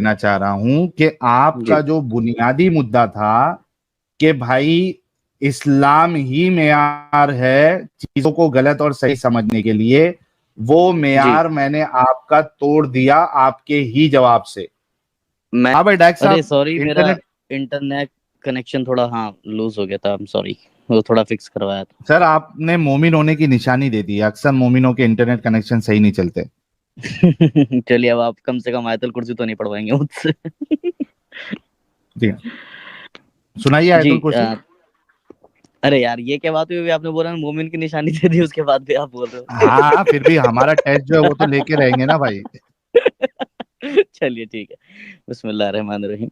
कहना चाह रहा हूं कि आपका जी जो बुनियादी मुद्दा था कि भाई इस्लाम ही मेयार है चीजों को गलत और सही समझने के लिए, वो जी मेयार मैंने आपका तोड़ दिया आपके ही जवाब से। मैं हाँ भाई डायक अरे साहब, सॉरी, मेरा इंटरनेट। इंटरनेट कनेक्शन थोड़ा हाँ लूज हो गया था। आई एम सॉरी, वो थोड़ा फिक्स करवाया था। सर आपने मोमिन होने की निशानी दे दी है, अक्सर मोमिनों के इंटरनेट कनेक्शन सही नहीं चलते। चलिए, अब आप कम से कम आयतुल कुर्सी तो नहीं पढ़वाएंगे मुझसे। जी, सुनाइए जी आयतुल कुर्सी। अरे यार, ये क्या बात हुई? अभी आपने बोला ना मोमिन की निशानी दे दी, उसके बाद भी आप बोल रहे हाँ फिर भी हमारा टेस्ट जो है वो तो लेके रहेंगे ना भाई। हो। चलिए ठीक है। बिस्मिल्लाह रहमान रहीम।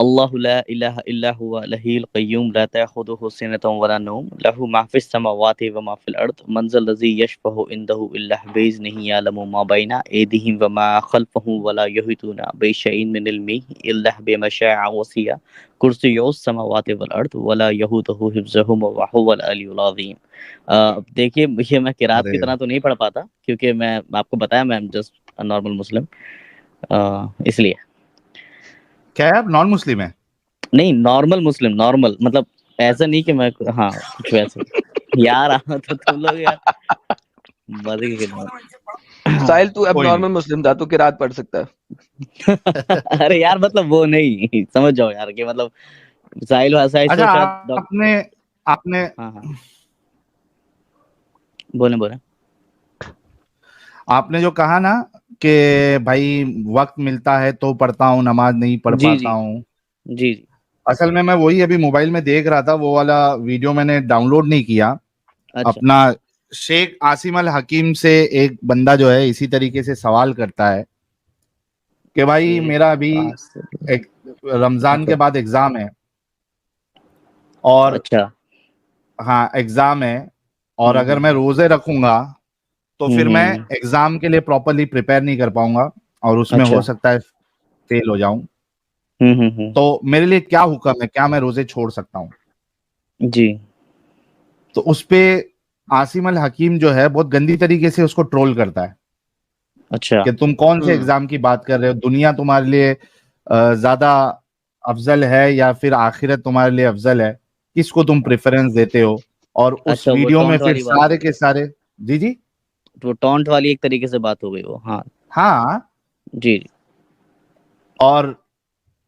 अल्लाहु ला इलाहा इल्ला हुवा लहील क़य्यूम ला तअख़ुज़ुहु सिनतुन वला नौम लहु मा फ़िस समावाति व मा फ़िल अर्द मन ज़ल लज़ी यशफ़अु इंदहु इल्ला बिइज़्निही यअलमु मा बैना ऐदीहिम व मा ख़ल्फ़हुम वला युहीतूना बिशैइन मिन इल्मिही इल्ला बिमा शाअ वसिअ कुर्सियुस समावाति वल अर्द वला यऊदुहु हिफ़्ज़ुहुमा व हुवल अलियुल अज़ीम। अब देखिए, ये मैं किरात अरे की तरह तो नहीं पढ़ पाता, क्योंकि मैं आपको बताया मैं जस्ट अ नॉर्मल मुस्लिम, इसलिए। क्या है, आप नॉन मुस्लिम है? नहीं, नॉर्मल मुस्लिम, नॉर्मल मतलब ऐसा नहीं कि मैं, हाँ कुछ वैसे। यार तो तुम लोग यार मजे की खिलवाड़। साहिल, तू अब कोई नहीं। नॉर्मल मुस्लिम था, तू किरात पढ़ सकता है। अरे यार, मतलब वो नहीं समझ जाओ यार कि मतलब साहिल भाषा अच्छा इससे शायद आपने आपने हाँ हाँ, बोले बोले। आपने जो कहा ना कि भाई वक्त मिलता है तो पढ़ता हूँ, नमाज नहीं पढ़ जी पाता जी हूँ। जी जी। असल में मैं वही अभी मोबाइल में देख रहा था, वो वाला वीडियो मैंने डाउनलोड नहीं किया अच्छा। अपना। शेख आसिम अल हकीम से एक बंदा जो है इसी तरीके से सवाल करता है कि भाई शेख मेरा अभी आसिफ। एक रमजान के ओके। बाद एग्जाम है, और अच्छा। हाँ एग्जाम है, और अगर मैं हम्म। रोजे रखूंगा तो फिर मैं हम्म। एग्जाम के लिए प्रॉपरली प्रिपेयर नहीं कर पाऊंगा, और उसमें हो अच्छा। सकता है फेल हो जाऊं। हम्म। तो मेरे लिए क्या हुक्म है, क्या मैं रोजे छोड़ सकता हूँ? जी। तो उस पे आसिम अल हकीम जो है बहुत गंदी तरीके से उसको ट्रोल करता है अच्छा। कि तुम कौन से हम्म। एग्जाम की बात कर रहे हो, दुनिया तुम्हारे लिए ज्यादा अफजल है या फिर आखिरत तुम्हारे लिए अफजल है, किसको तुम प्रेफरेंस देते हो? और उस अच्छा, वो वीडियो में टॉन्ट फिर वाली बात हो सारे गई। के सारे। जी जी। तो टॉन्ट वाली एक तरीके से बात हो गई वो, हाँ। हाँ, जी जी। और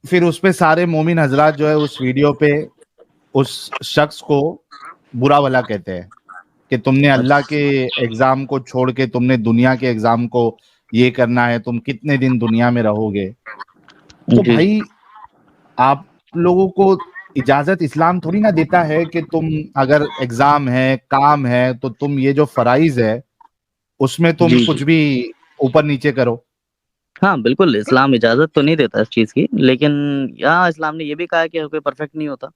फिर उसपे सारे मोमिन हजरात जो है उस वीडियो पे उस शख्स को बुरा भला कहते हैं कि तुमने अल्लाह के अच्छा। एग्जाम को छोड़ के तुमने दुनिया के एग्जाम को ये करना है, तुम कितने दिन दुनिया में रहोगे? तो जी जी। भाई आप लोगों को इजाजत इस्लाम थोड़ी ना देता है कि तुम अगर एग्जाम है, काम है, तो तुम ये जो फराइज है उसमें तुम जी जी। कुछ भी ऊपर नीचे करो। हाँ बिल्कुल, इस्लाम इजाजत तो नहीं देता इस चीज की, लेकिन यहाँ इस्लाम ने ये भी कहा है कि हर कोई परफेक्ट नहीं होता,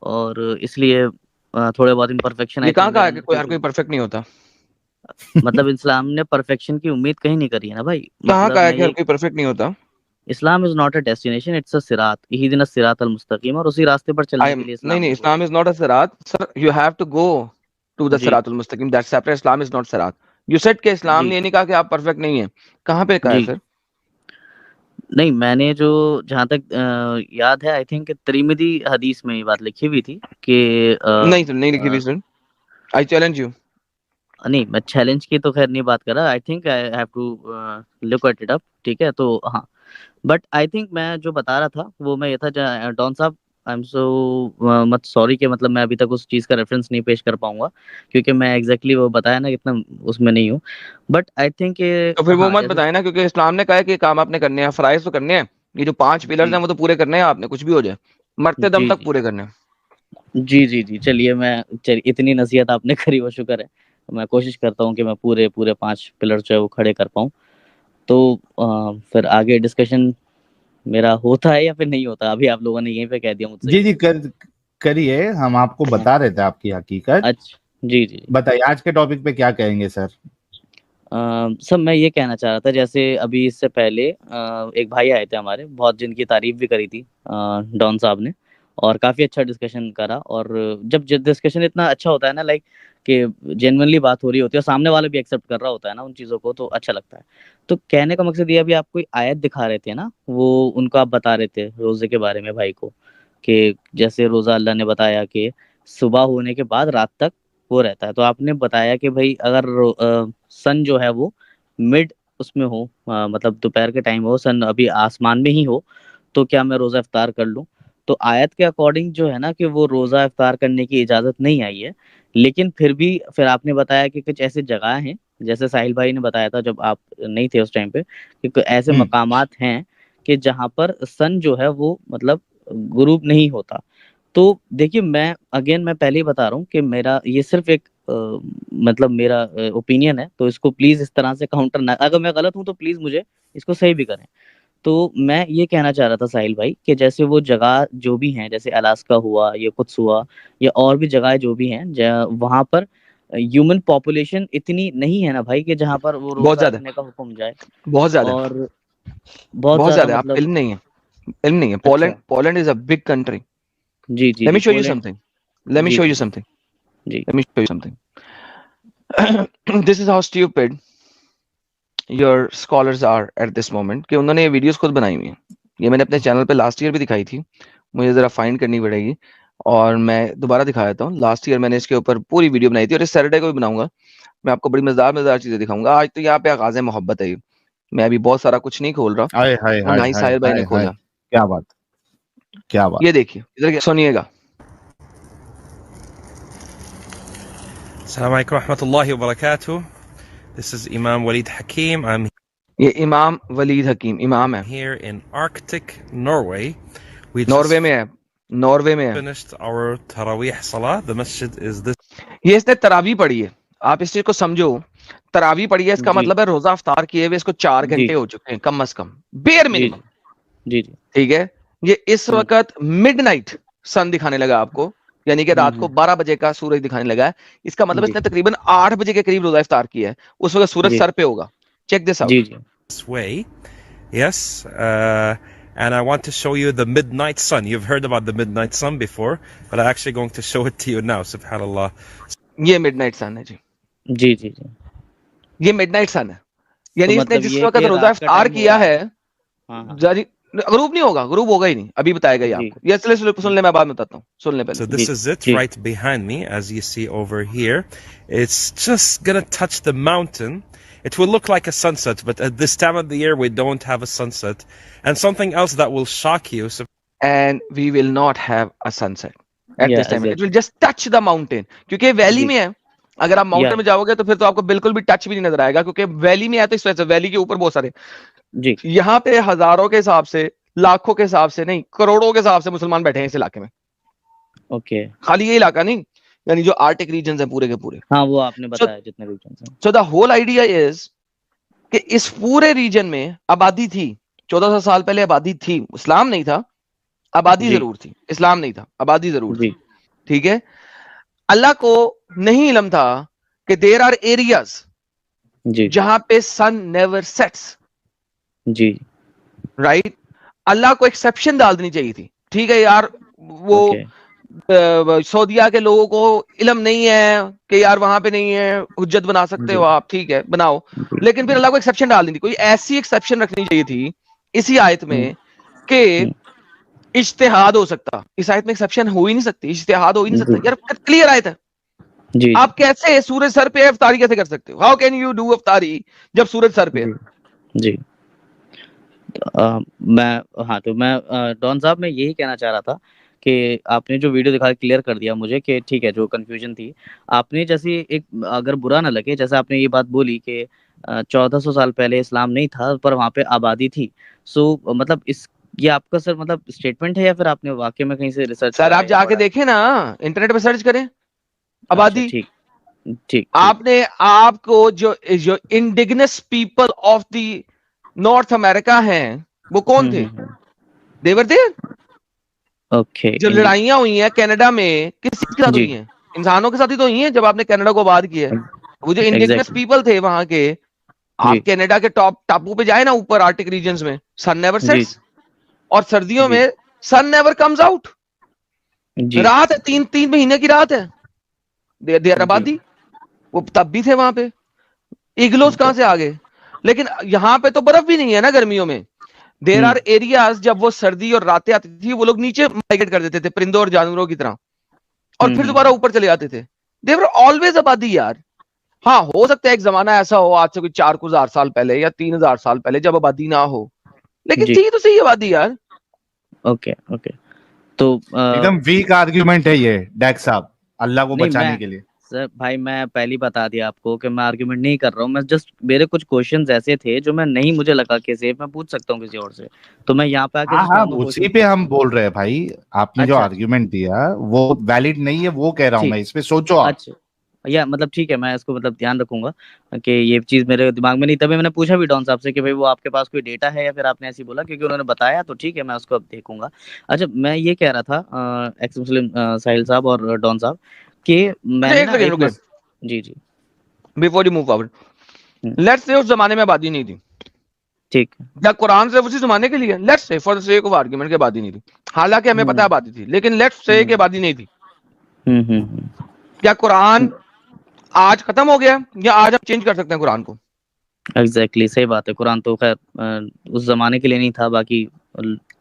और इसलिए थोड़े बहुत इम्परफेक्शन ये आई कहाँ थिंक कहा देयर है इन कि द कोई हर कोई पीपल। परफेक्ट नहीं होता? मतलब इस्लाम ने परफेक्शन की उम्मीद कहीं नहीं करी है ना भाई। कहाँ मतलब कहा है मैं कि हर ये, कोई परफेक्ट नहीं होता? Islam is not a destination, it's a सिरात, इहदिना सिरातल मुस्तकीम, और उसी रास्ते पर आई चलने एम के लिए नहीं इस्लाम नहीं, ने बोला इस्लाम इज नॉट अ सिरात sir, you have to go to the है। जी सिरातुल मुस्तकीम, that's separate, Islam is not सिरात। यू सेड कि इस्लाम जी ने ये नहीं कहा कि आप परफेक्ट नहीं है। कहाँ पे कहा है जी। फिर? नहीं, मैंने जो जहाँ तक याद है, आई थिंक तिरमिजी हदीस में ये बात लिखी हुई थी कि नहीं सर, नहीं लिखी हुई सर। I challenge you. नहीं, मैं चैलेंज की तो खैर नहीं बात कर रहा। I think I have to look at it up, ठीक है तो हाँ। बट आई थिंक मैं जो बता रहा था वो मैं ये था, डॉन साहब, I am so much sorry कि मतलब मैं अभी तक उस चीज़ का रेफरेंस नहीं पेश कर पाऊंगा, क्योंकि मैं एग्जैक्टली वो बताया ना इतना उसमें नहीं हूँ। बट आई थिंक ये, तो फिर वो हाँ मत जैसे। बताए ना, क्योंकि इस्लाम ने कहा है कि ये काम आपने करने हैं, फराइज तो करने हैं। ये जो 5 पिलर्स जी हैं वो तो पूरे करने हैं आपने, कुछ भी हो जाए, मरते दम जी तक जी पूरे करने हैं। जी जी जी। चलिए, चलिए इतनी नसीहत आपने करी, वो शुक्र है। मैं कोशिश करता हूँ कि मैं पूरे पूरे 5 पिलर जो है वो खड़े कर पाऊँ। तो फिर आगे डिस्कशन मेरा होता है या फिर नहीं होता, अभी आप लोगों ने यहीं पे कह दिया मुझसे जी कि जी, करिए, हम आपको हाँ। बता रहे थे आपकी हकीकत। अच्छा। जी जी। बताइए आज के टॉपिक पे क्या कहेंगे सर? सब मैं ये कहना चाह रहा था, जैसे अभी इससे पहले एक भाई आए थे हमारे, बहुत जिनकी तारीफ भी करी थी डॉन साहब ने, और काफ़ी अच्छा डिस्कशन करा। और जब डिस्कशन इतना अच्छा होता है ना, लाइक कि जेन्युइनली बात हो रही होती है और सामने वाला भी एक्सेप्ट कर रहा होता है ना उन चीज़ों को, तो अच्छा लगता है। तो कहने का मकसद ये, अभी आप कोई आयत दिखा रहे थे ना, वो उनको आप बता रहे थे रोज़े के बारे में भाई को, कि जैसे रोज़ा अल्लाह ने बताया कि सुबह होने के बाद रात तक वो रहता है। तो आपने बताया कि भाई अगर सन जो है वो मिड उसमें हो, मतलब दोपहर के टाइम हो, सन अभी आसमान में ही हो, तो क्या मैं रोज़ा इफ्तार कर लूँ? तो आयत के अकॉर्डिंग जो है ना कि वो रोज़ा इफ्तार करने की इजाज़त नहीं आई है। लेकिन फिर आपने बताया कि कुछ ऐसी जगह हैं, जैसे साहिल भाई ने बताया था जब आप नहीं थे उस टाइम पे, कि ऐसे मकामात हैं कि जहाँ पर सन जो है वो मतलब गुरूब नहीं होता। तो देखिए, मैं पहले ही बता रहा हूँ कि मेरा ये सिर्फ़ एक मतलब मेरा ओपिनियन है, तो इसको प्लीज़ इस तरह से काउंटर ना, अगर मैं गलत हूँ तो प्लीज़ मुझे इसको सही भी करें। तो मैं ये कहना चाह रहा था साहिल भाई कि जैसे वो जगह जो भी हैं, जैसे अलास्का हुआ, या कुद्स हुआ, या और भी जगहें जो भी हैं, वहाँ पर ह्यूमन पॉपुलेशन इतनी नहीं है ना भाई कि जहाँ पर वो बहुत रोज़ा ज्यादा, रखने का हुक्म जाए। बहुत ज्यादा, और बहुत बहुत ज़्यादा ज्यादा। आप मतलब। इल्म नहीं है, इल्म नहीं है। अच्छा। Poland is a big country. जी, जी, लेट जी, me show you Poland. Something, let me जी, शो जी, यू जी, समथिंग, जी, let me show you something. This is how stupid your scholars are at this moment, कि उन्होंने ये वीडियोस खुद बनाई हुई हैं। ये मैंने अपने चैनल पे लास्ट ईयर भी दिखाई थी, मुझे जरा फाइंड करनी पड़ेगी और मैं दोबारा दिखा देता हूँ। लास्ट ईयर मैंने इसके ऊपर पूरी वीडियो बनाई थी और इस सैटरडे को भी बनाऊंगा। मैं आपको बड़ी मजेदार मजेदार चीजें दिखाऊंगा। आज तो यहाँ पे आगाज़ मोहब्बत है ये। मैं अभी बहुत सारा कुछ नहीं खोल रहा, हाय हाय और हाय ना ही हाय साहिल भाई ने हाय हाय, खोला। क्या बात, क्या बात। ये देखिए, इधर सुनिएगा। Assalamu alaikum warahmatullahi wabarakatuh. This is Imam Walid Hakim. I'm ये इमाम वलीद हकीम इमाम है, here in Arctic Norway. We just Norway में है, नॉर्वे में है। finished our Taraweeh Salah. The masjid is this ये इसने तरावी पढ़ी है। आप इस चीज को समझो, तरावी पढ़ी है, इसका जी, मतलब है रोजा अफ्तार किए हुए इसको 4 जी, घंटे हो चुके हैं कम अज कम, बेयर जी, मिनिमम। जी, जी, ठीक है, ये इस हुँ, वक्त मिडनाइट सन दिखाने लगा आपको, यानी कि हुँ, रात को 12 बजे का सूरज दिखाने लगा है। इसका मतलब जी, इसने तकरीबन 8 बजे के करीब रोजा इफ्तार किया है, उस वक्त सूरज जी, सर पे होगा। Check this out. जी, जी, way. Yes. And I want to show you the midnight sun. You've heard about the midnight sun before, but I'm actually going to show it to you now. Subhanallah. ये midnight सन है जी, जी, जी, जी। ये midnight सन है। तो यानी इसने मतलब जिस ये वक्त कि रोजा रात का इफ्तार टाइम हो किया रहा है, है। हाँ, हाँ। जारी ग्रुप नहीं होगा, ग्रुप होगा ही नहीं, अभी बताएगा ये जी, आपको। ये चले सुन ले, मैं बाद में बताता हूँ, सुन ले So पहले। this जी, is it जी, right behind me, as you see over here. It's just gonna touch the mountain. It will look like a sunset, but at this time of the year, we don't have a sunset. And something else that will shock you. So and we will not have a sunset at या this time, it will exactly. Just touch the mountain, क्योंकि valley जी, में है। अगर आप या mountain में जाओगे तो फिर तो आपको बिल्कुल भी टच भी नहीं नजर आएगा, क्योंकि वैली में है, तो इस वजह से वैली के ऊपर बहुत सारे, जी, यहाँ पे हजारों के हिसाब से, लाखों के हिसाब से नहीं, करोड़ों के हिसाब से मुसलमान बैठे हैं इस इलाके में। ओके। खाली ये इलाका नहीं, यानी जो आर्टिक रीजन है पूरे के पूरे। हाँ, वो आपने सो बताया जितने रीजन्स हैं। So the whole idea is कि इस पूरे रीजन में आबादी थी, 1400 साल पहले आबादी थी। इस्लाम नहीं था, आबादी जी, जरूर थी। इस्लाम नहीं था, आबादी जरूर जी, थी। ठीक है, अल्लाह को नहीं इल्म था कि देयर आर एरियाज जी, जहां पे सन नेवर सेट्स, जी, राइट। अल्लाह को एक्सेप्शन डाल देनी चाहिए थी। ठीक है यार, वो ओके, सऊदिया के लोगों को इल्म नहीं है कि यार वहां पे नहीं है, हुज्जत बना सकते जी, हो आप, ठीक है बनाओ। जी, लेकिन फिर अल्लाह को एक्सेप्शन डाल दी थी, कोई ऐसी एक्सेप्शन रखनी चाहिए थी इसी आयत हुँ, में कि हुँ, इज्तिहाद हो सकता। इस आयत में एक्सेप्शन हो ही नहीं सकती, इज्तिहाद हो ही नहीं जी, सकता यार, क्लियर आयत है। जी, आप कैसे सूरज सर पे है, अफ्तारी कैसे कर सकते हो? हाउ कैन यू डू अफ्तारी जब सूरज सर पे है? जी, जी। हाँ, तो मैं डॉन साहब, मैं यही कहना चाह रहा था कि आपने जो वीडियो दिखा क्लियर कर दिया मुझे कि ठीक है, जो कन्फ्यूजन थी, आपने जैसे एक, अगर बुरा ना लगे, जैसे आपने ये बात बोली कि 1400 साल पहले इस्लाम नहीं था, पर वहाँ पे आबादी थी। सो मतलब ये आपका सर मतलब स्टेटमेंट है, या फिर आपने वाक़ई में कहीं से रिसर्च सर करा आप है या जाके पढ़ा है? देखें ना, इंटरनेट पे सर्च करें अच्छा, आबादी। ठीक, ठीक, ठीक। आपने आपको जो जो indigenous people of the North America हैं, वो कौन थे? हुँ। देवर देयर। ओके, जो इंडी लड़ाइयां हुई हैं कनाडा में, किसके साथ जी, हुई हैं? इंसानों के साथ ही तो हुई हैं जब आपने कनाडा को आबाद किया है। वो जो इंडिजिनस एग्ज़ैक्टली, पीपल थे वहां के, आप जी, कनाडा के टॉप टापू पे जाए ना, ऊपर आर्टिक रीजन्स में, सन नेवर जी, सेट्स। और सर्दियों जी, में सन नेवर कम्स आउट। जी, रात है, 3 महीने की रात है। देयर जी, आबादी। वो तब भी थे वहां पे, इग्लोस कहां से आ गए? लेकिन यहाँ पे तो बर्फ भी नहीं है ना गर्मियों में। देर आर एरियाज, जब वो सर्दी और रातें आती थी वो लोग नीचे माइग्रेट कर देते थे परिंदों और जानवरों की तरह, और फिर दोबारा ऊपर चले जाते थे। दे वर ऑलवेज आबादी यार। हाँ, हो सकता है एक जमाना ऐसा हो आज से कोई 4,000 साल पहले या 3,000 साल पहले जब आबादी ना हो, लेकिन जी थी तो सही आबादी यार। Okay okay. तो एकदम वीक आर्ग्यूमेंट है ये डैक साहब, अल्लाह को नहीं बचाने मैं के लिए। सर भाई मैं पहले ही बता दिया आपको कि मैं आर्ग्यूमेंट नहीं कर रहा हूँ, मैं जस्ट मेरे कुछ क्वेश्चंस ऐसे थे जो मैं नहीं मुझे लगा कि सेफ मैं पूछ सकता हूँ किसी और से, तो मैं यहाँ पे आके हाँ जस्ट हाँ, नॉर्मल उसी क्वेश्चन। पे हम बोल रहे हैं भाई। आपने जो अच्छा आर्ग्यूमेंट दिया वो वैलिड नहीं है, वो कह रहा हूं ठीक। मैं, इस पे सोचो आप। अच्छा या मतलब ठीक है, मैं इसको मतलब ध्यान रखूंगा कि ये चीज मेरे दिमाग में नहीं, तभी मैंने पूछा भी डॉन साहब से कि भाई वो आपके पास कोई डेटा है या फिर आपने ऐसे ही बोला, क्योंकि उन्होंने बताया तो ठीक है मैं उसको अब देखूंगा। अच्छा मैं ये कह रहा था एक्स मुस्लिम साहिल साहब और डॉन साहब कि अच्छा मैंने एक ना सेकंड एक रुके, जी जी। Before you move forward, hmm, let's say उस जमाने में आबादी नहीं थी, ठीक है। या कुरान सिर्फ उसी जमाने के लिए, let's say for the sake of argument के आबादी नहीं थी, हालांकि हमें पता है आबादी थी, लेकिन लेट्स से कि आबादी नहीं थी। हम्म। क्या कुरान आज खत्म हो गया, या आज हम चेंज कर सकते हैं कुरान को? एग्जैक्टली सही बात है, कुरान तो खैर उस जमाने के लिए नहीं था, बाकी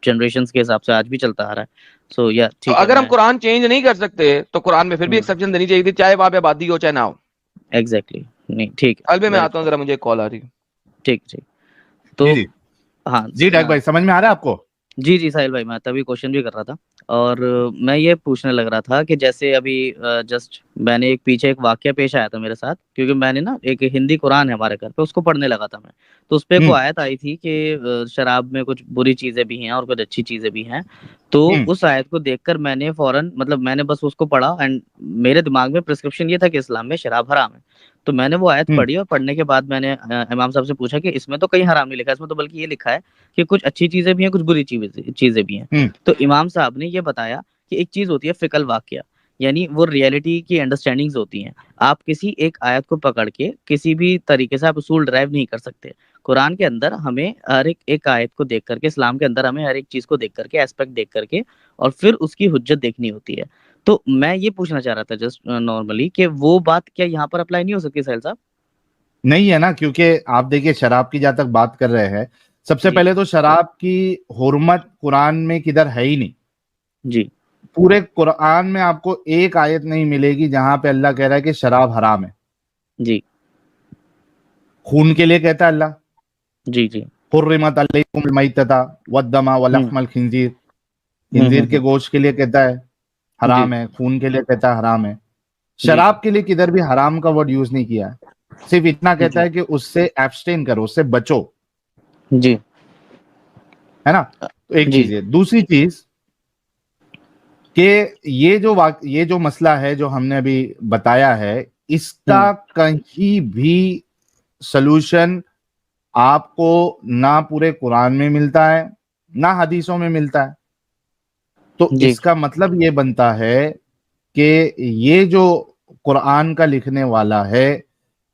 जनरेशंस के हिसाब से आज भी चलता आ रहा है। सो या तो ठीक है अगर हम मैं कुरान चेंज नहीं कर सकते तो कुरान में फिर भी एक्सेप्शन देनी चाहिए थी, चाहे वहां पे आबादी हो चाहे ना हो। एग्जैक्टली नहीं ठीक है अलबे मैं वेल आता हूँ, जरा मुझे एक कॉल आ रही है। ठीक ठीक। जी तो जी। हाँ जी डैक भाई, समझ में आ रहा है आपको? जी जी साहिल भाई, मैं तभी क्वेश्चन भी कर रहा था। और मैं ये पूछने लग रहा था कि जैसे अभी जस्ट मैंने एक पीछे एक वाकया पेश आया था मेरे साथ, क्योंकि मैंने ना एक हिंदी कुरान है हमारे घर पे, उसको पढ़ने लगा था मैं। तो उस पे एक वो हम्म आयत आई थी कि शराब में कुछ बुरी चीजें भी हैं और कुछ अच्छी चीजें भी हैं। तो हम्म उस आयत को देखकर मैंने फौरन मतलब मैंने बस उसको पढ़ा एंड मेरे दिमाग में प्रिस्क्रिप्शन ये था कि इस्लाम में शराब हराम है। तो मैंने वो आयत हम्म पढ़ी और पढ़ने के बाद मैंने इमाम साहब से पूछा कि इसमें तो कहीं हराम नहीं लिखा, इसमें तो बल्कि ये लिखा है कि कुछ अच्छी चीजें भी हैं कुछ बुरी चीजें चीजें भी हैं। हम्म तो इमाम साहब ने ये बताया कि एक चीज होती है फिकल वाकया, यानी वो रियलिटी की अंडरस्टैंडिंग्स होती हैं। आप किसी एक आयत को पकड़ के किसी भी तरीके से आप उसूल ड्राइव नहीं कर सकते। कुरान के अंदर हमें हर एक आयत को देख करके, इस्लाम के अंदर हमें हर एक चीज को देख करके, एस्पेक्ट देख करके और फिर उसकी हुज्जत देखनी होती है। तो मैं ये पूछना चाह रहा था जस्ट नॉर्मली कि वो बात क्या यहाँ पर अप्लाई नहीं हो सकती साहिल साहब? नहीं है ना, क्योंकि आप देखिए शराब की जहां तक बात कर रहे हैं, सबसे जी पहले तो शराब की हुर्मत कुरान में किधर है ही नहीं। जी पूरे कुरान में आपको एक आयत नहीं मिलेगी जहां पे अल्लाह कह रहा है कि शराब हराम है। जी खून के लिए कहता है अल्लाह, जी जी। हुर्रिमत अलैकुमुल मैतता वद्दमा हम्म वलहमल खिंजीर, खिंजीर के हम्म। गोश्त के लिए कहता है जी हराम है, खून के लिए कहता है हराम है। जी शराब के लिए किधर भी हराम का वर्ड यूज नहीं किया है, सिर्फ इतना कहता जी है कि उससे एब्सटेन करो, उससे बचो, जी है ना। तो एक जी चीज है, दूसरी चीज कि ये जो मसला है जो हमने अभी बताया है, इसका कहीं भी सलूशन आपको ना पूरे कुरान में मिलता है ना हदीसों में मिलता है। तो जी इसका मतलब ये बनता है कि ये जो कुरान का लिखने वाला है,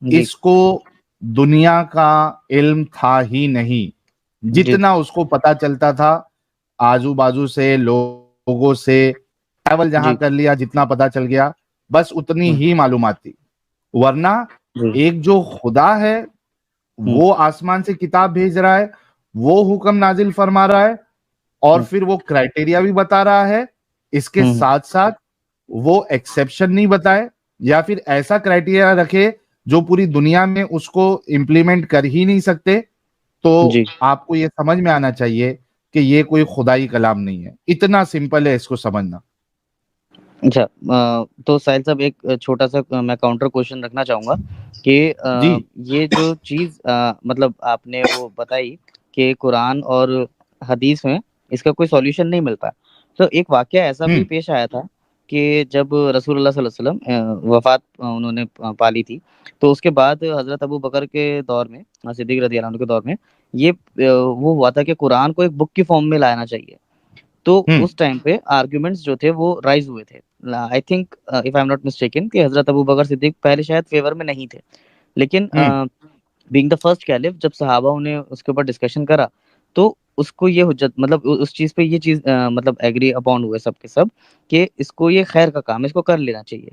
जी इसको दुनिया का इल्म था ही नहीं। जी जितना उसको पता चलता था आजू बाजू से लोगों से, ट्रैवल जहां जी कर लिया, जितना पता चल गया, बस उतनी हम्म, ही मालूमात थी। वरना जी एक जो खुदा है हम्म, वो आसमान से किताब भेज रहा है, वो हुक्म नाजिल फरमा रहा है, और हम्म, फिर वो क्राइटेरिया भी बता रहा है। इसके हम्म, साथ साथ वो एक्सेप्शन नहीं बताए या फिर ऐसा क्राइटेरिया रखे जो पूरी दुनिया में उसको इम्प्लीमेंट कर ही नहीं सकते। तो जी। आपको ये समझ में आना चाहिए कि ये कोई खुदाई कलाम नहीं है। इतना सिंपल है इसको समझना। अच्छा तो साहिल साहब एक छोटा सा मैं काउंटर क्वेश्चन रखना चाहूंगा कि जी। ये जो चीज मतलब आपने वो बताई कि कुरान और हदीस में इसका कोई सॉल्यूशन नहीं मिलता। तो एक वाकया ऐसा भी हम्म पेश आया था कि जब रसूलुल्लाह सल्लल्लाहु अलैहि वसल्लम वफात उन्होंने पाली थी, तो उसके बाद हजरत अबू बकर के दौर में, सिद्दीक रज़ी अल्लाह अन्हु के दौर में, ये वो हुआ था कि कुरान को एक बुक की फॉर्म में लाना चाहिए। तो हम्म उस टाइम पे आर्ग्यूमेंट्स जो थे वो राइज हुए थे। I think if I am not mistaken कि हजरत अबू बकर सिद्दीक पहले शायद फेवर में नहीं थे, लेकिन हम्म बीइंग द फर्स्ट कैलिफ जब सहाबाओं ने उसके ऊपर डिस्कशन करा, तो उसको ये हुज्जत मतलब उस चीज पे ये चीज मतलब एग्री अपॉन हुए सब के सब कि इसको ये खैर का काम है, इसको कर लेना चाहिए।